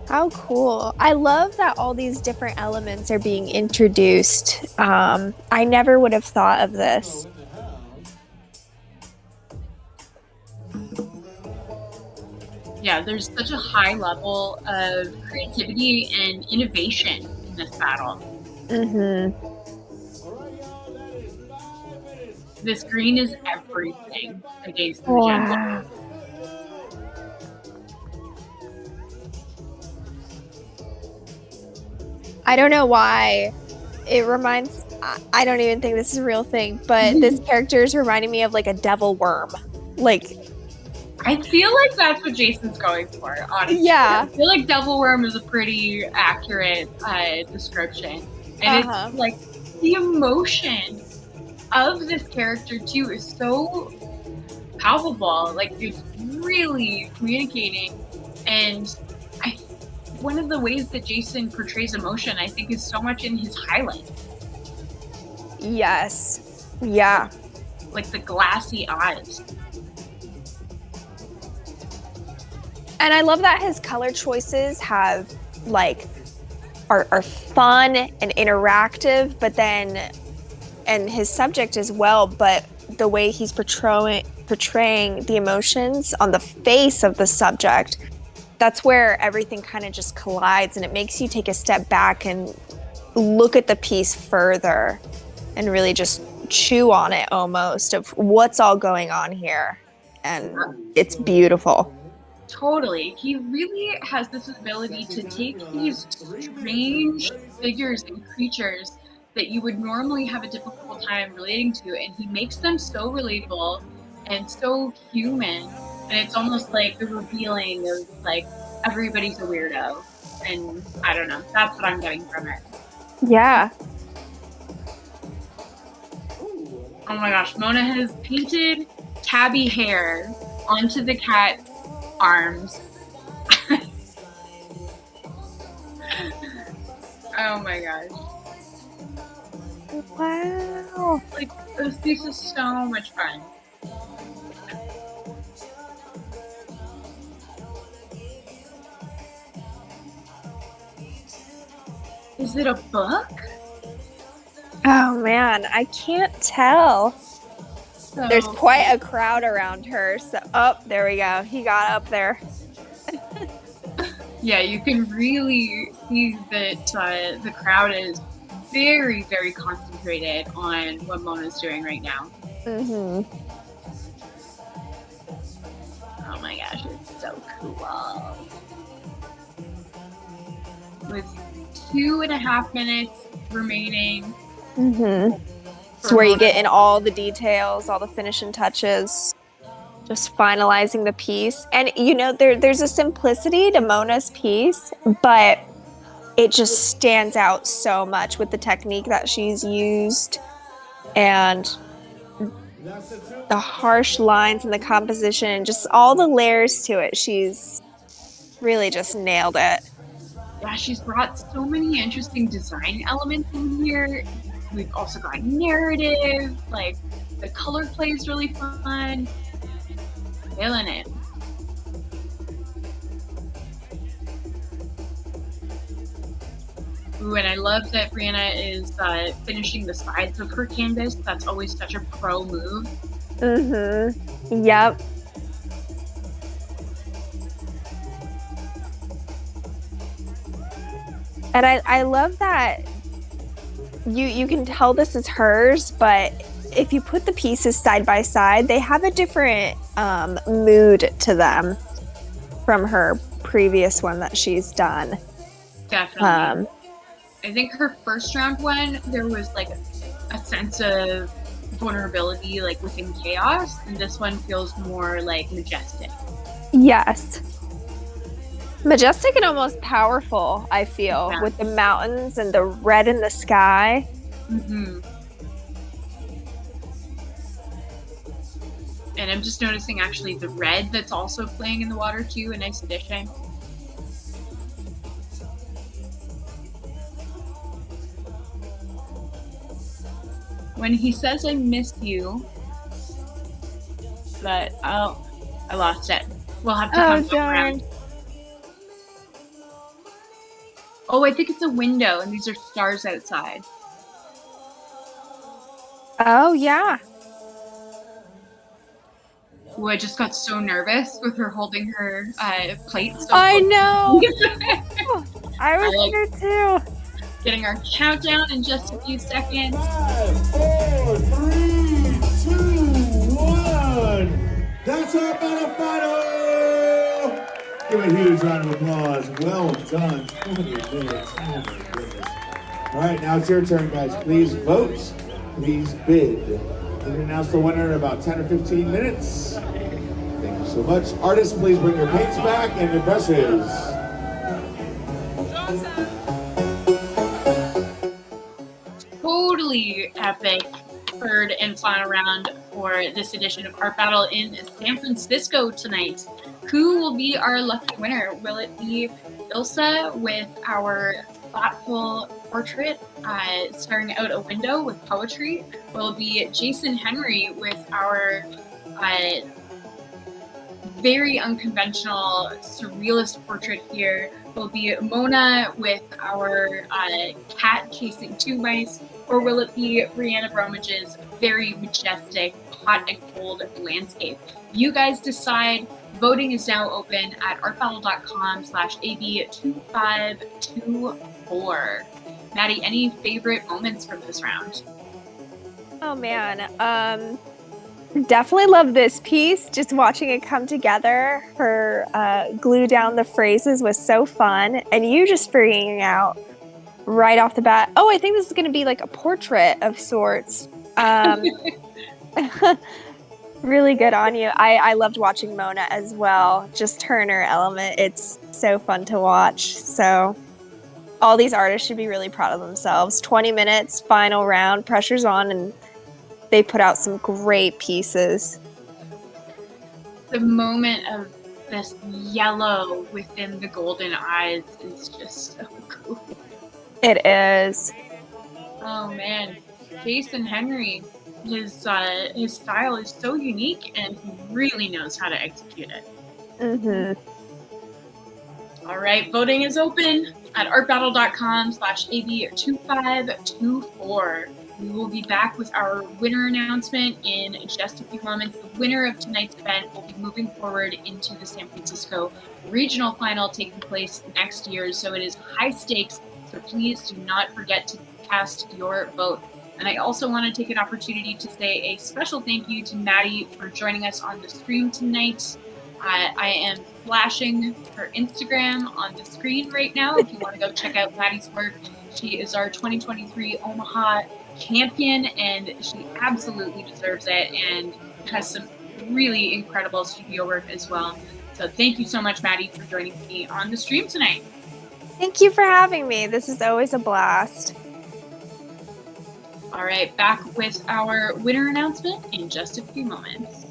S5: How cool. I love that all these different elements are being introduced. I never would have thought of this.
S4: Yeah, there's such a high level of creativity and innovation in this battle.
S5: Mm-hmm.
S4: This green is everything against the
S5: Wow.
S4: magenta.
S5: I don't know why. It reminds... I don't even think this is a real thing, but this character is reminding me of like a devil worm. Like...
S4: I feel like that's what Jason's going for, honestly.
S5: Yeah.
S4: I feel like Devil Worm is a pretty accurate description. And it's like the emotion of this character too is so palpable. Like it's really communicating. And one of the ways that Jason portrays emotion, I think, is so much in his highlight.
S5: Yes. Yeah.
S4: Like the glassy eyes.
S5: And I love that his color choices have like are fun and interactive, but then and his subject as well, but the way he's portraying the emotions on the face of the subject, that's where everything kind of just collides, and it makes you take a step back and look at the piece further and really just chew on it almost of what's all going on here. And it's beautiful.
S4: Totally. He really has this ability to take these strange figures and creatures that you would normally have a difficult time relating to, and he makes them so relatable and so human. And it's almost like the revealing of like everybody's a weirdo. And I don't know. That's what I'm getting from it.
S5: Yeah.
S4: Oh my gosh. Mona has painted tabby hair onto the cat arms. Oh my gosh.
S5: Wow.
S4: Like, this piece is so much fun. Is it a book?
S5: Oh man, I can't tell.
S4: So,
S5: There's quite a crowd around her. So, oh, there we go. He got up there.
S4: Yeah, you can really see that the crowd is very, very concentrated on what Mona's doing right now.
S5: Mm-hmm.
S4: Oh my gosh, it's so cool. With 2.5 minutes remaining.
S5: Mm-hmm. It's where you get in all the details, all the finishing touches, just finalizing the piece. And you know, there's a simplicity to Mona's piece, but it just stands out so much with the technique that she's used and the harsh lines and the composition and just all the layers to it. She's really just nailed it.
S4: Yeah, she's brought so many interesting design elements in here. We've also got narrative, like the color play is really fun. Feeling it. Ooh, and I love that Briana is finishing the sides of her canvas. That's always such a pro move.
S5: Mm-hmm. Yep. And I love that you can tell this is hers, but if you put the pieces side by side, they have a different mood to them from her previous one that she's done.
S4: Definitely. I think her first round one, there was like a sense of vulnerability, like within chaos, and this one feels more like majestic.
S5: Yes. Majestic and almost powerful, I feel,
S4: Yeah.
S5: with the mountains and the red in the sky.
S4: Mm-hmm. And I'm just noticing actually the red that's also playing in the water too, a nice addition. When he says I miss you, but oh, I lost it. We'll have to come back around. Oh, I think it's a window and these are stars outside.
S5: Oh, yeah.
S4: Ooh, I just got so nervous with her holding her plate. So
S5: I know. I was
S4: like-
S5: here too.
S4: Getting our countdown in just a few seconds.
S6: 5, 4, 3, 2, 1. That's our battle final. Give a huge round of applause. Well done. 20 minutes. Oh my goodness. All right, now it's your turn, guys. Please vote. Please bid. We're going to announce the winner in about 10 or 15 minutes. Thank you so much. Artists, please bring your paints back and your brushes.
S4: Totally epic third and final round for this edition of Art Battle in San Francisco tonight. Who will be our lucky winner? Will it be Ilse with our thoughtful portrait staring out a window with poetry? Will it be Jason Henry with our very unconventional surrealist portrait here? Will it be Mona with our cat chasing two mice? Or will it be Briana Brommage's very majestic hot and cold landscape? You guys decide. Voting is now open at artbattle.com/AB2524. Maddie, any favorite moments from this round?
S5: Oh man, definitely love this piece. Just watching it come together, her glue down the phrases was so fun, and you just figuring out right off the bat. Oh, I think this is going to be like a portrait of sorts. Really good on you. I loved watching Mona as well. Just her and her element. It's so fun to watch. So all these artists should be really proud of themselves. 20 minutes, final round, pressure's on, and they put out some great pieces.
S4: The moment of this yellow within the golden eyes is just so cool.
S5: It is.
S4: Oh man, Jason Henry, his style is so unique and he really knows how to execute it.
S5: Mm-hmm.
S4: All right, voting is open at artbattle.com/AB2524. We will be back with our winner announcement in just a few moments. The winner of tonight's event will be moving forward into the San Francisco regional final taking place next year. So it is high stakes. So please do not forget to cast your vote. And I also want to take an opportunity to say a special thank you to Maddie for joining us on the stream tonight. I am flashing her Instagram on the screen right now. If you want to go check out Maddie's work, she is our 2023 Omaha champion, and she absolutely deserves it and has some really incredible studio work as well. So thank you so much, Maddie, for joining me on the stream tonight.
S5: Thank you for having me. This is always a blast.
S4: All right, back with our winner announcement in just a few moments.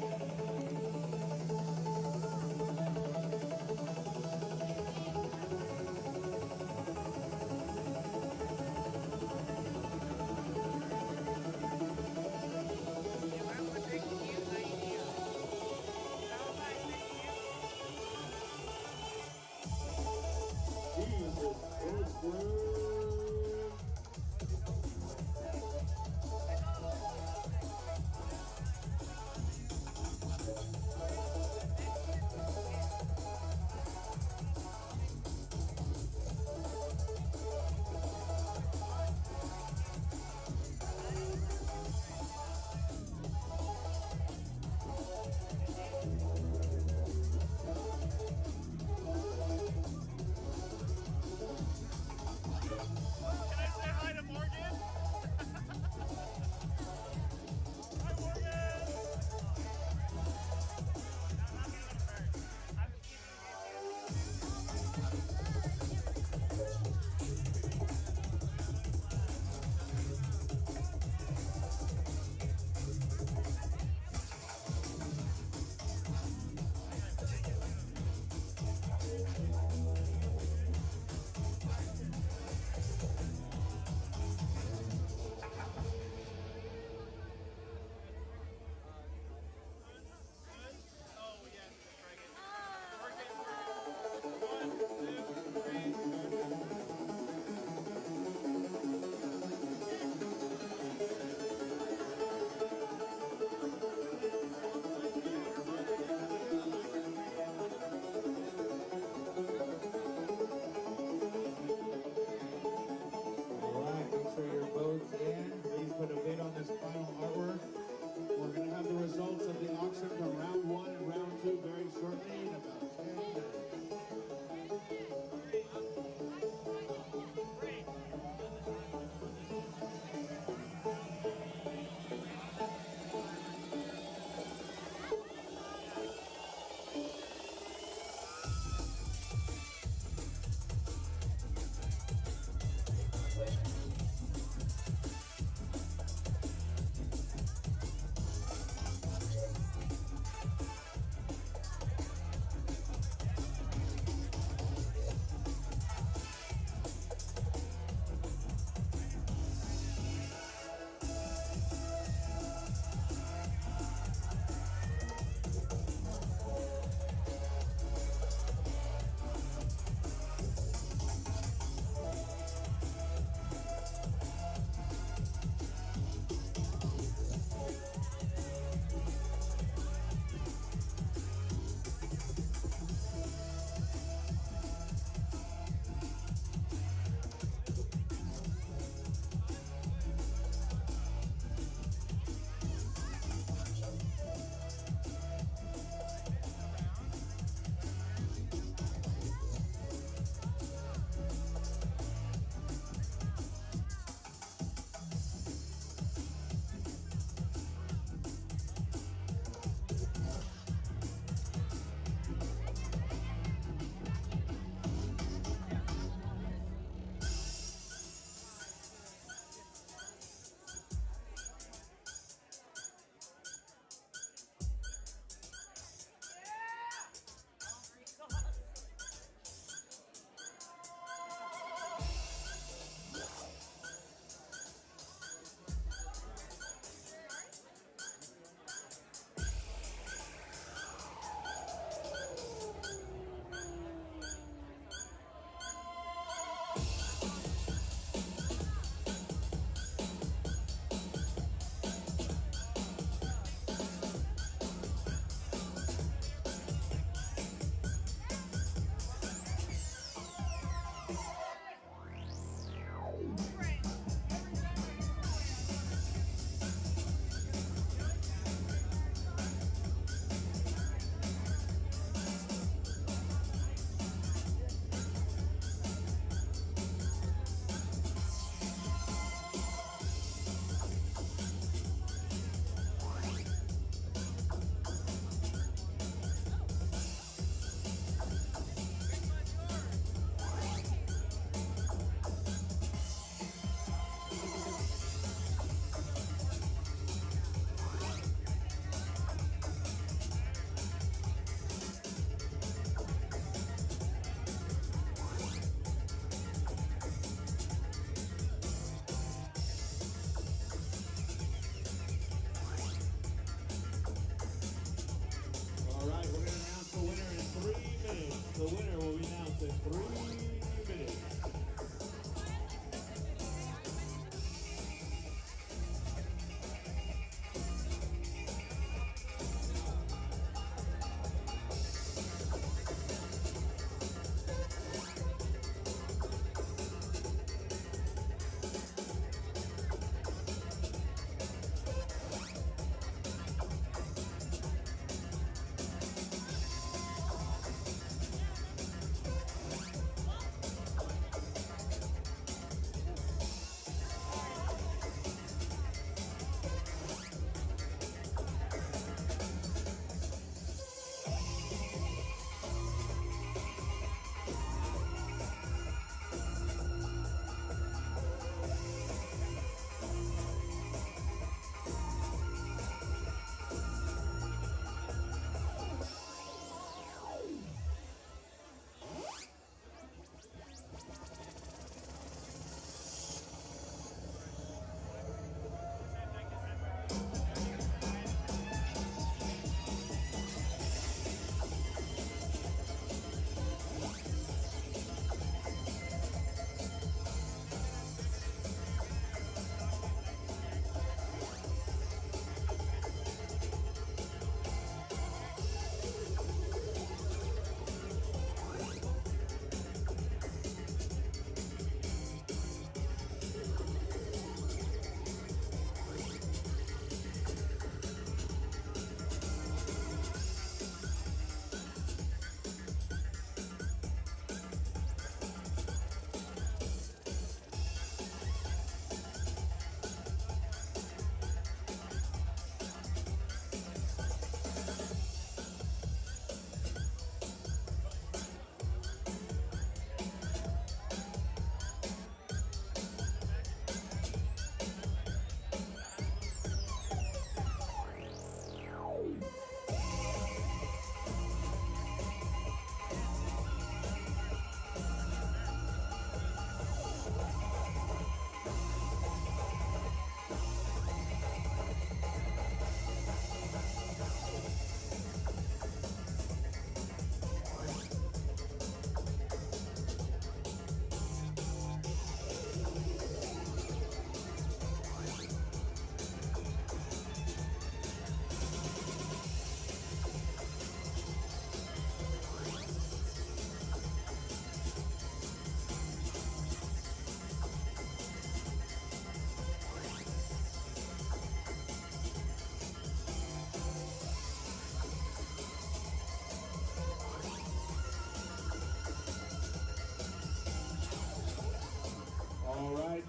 S6: All right, we're going to announce the winner in 3 minutes. The winner will be announced in 3 minutes.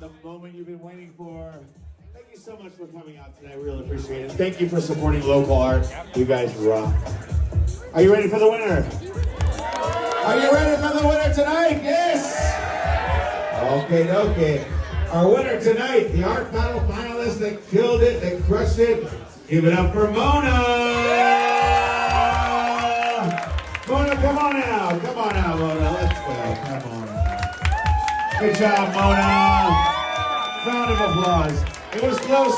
S6: The moment you've been waiting for. Thank you so much for coming out today. I really appreciate it. Thank you for supporting local art. You guys rock. Are you ready for the winner? Are you ready for the winner tonight? Yes! Okay. Our winner tonight, the art battle finalist that killed it, that crushed it. Give it up for Mona! Mona, come on out. Come on out, Mona. Let's go. Come on. Good job, Mona. Round of applause. It was close.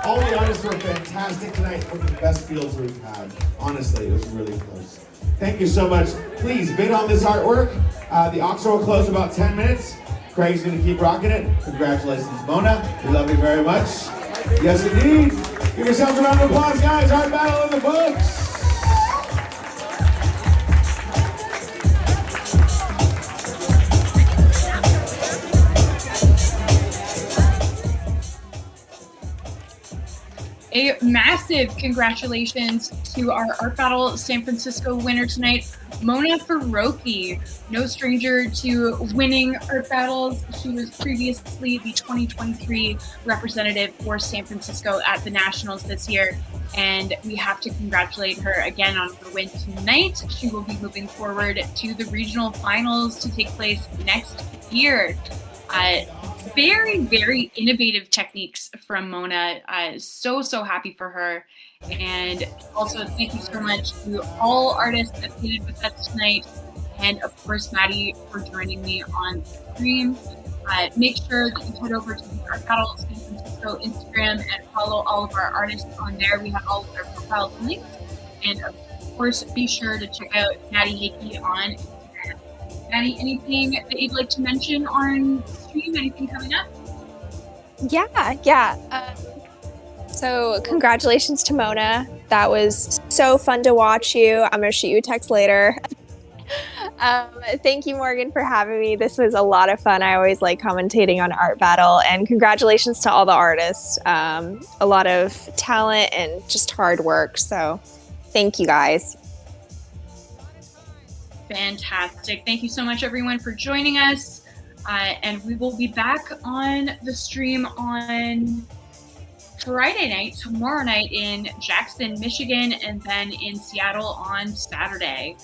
S6: All the artists were fantastic tonight. One of the best fields we've had. Honestly, it was really close. Thank you so much. Please bid on this artwork. The auction will close in about 10 minutes. Craig's going to keep rocking it. Congratulations, Mona. We love you very much. Yes, indeed. Give yourselves a round of applause, guys. Art battle in the books.
S4: A massive congratulations to our Art Battle San Francisco winner tonight, Mona Farrokhi. No stranger to winning art battles. She was previously the 2023 representative for San Francisco at the Nationals this year, and we have to congratulate her again on her win tonight. She will be moving forward to the regional finals to take place next year. Very, very innovative techniques from Mona. So happy for her. And also thank you so much to all artists that played with us tonight. And of course, Maddie, for joining me on stream. Make sure that you head over to the Art Battle San Francisco Instagram and follow all of our artists on there. We have all of their profiles linked. And of course, be sure to check out Maddie Hickey on Instagram. Maddie, anything that you'd like to mention on stream? Anything coming up?
S5: Yeah. So congratulations to Mona. That was so fun to watch you. I'm going to shoot you a text later. Thank you, Morgan, for having me. This was a lot of fun. I always like commentating on Art Battle, and congratulations to all the artists. A lot of talent and just hard work. So thank you guys.
S4: Fantastic. Thank you so much, everyone, for joining us. And we will be back on the stream on Friday night, tomorrow night in Jackson, Michigan, and then in Seattle on Saturday.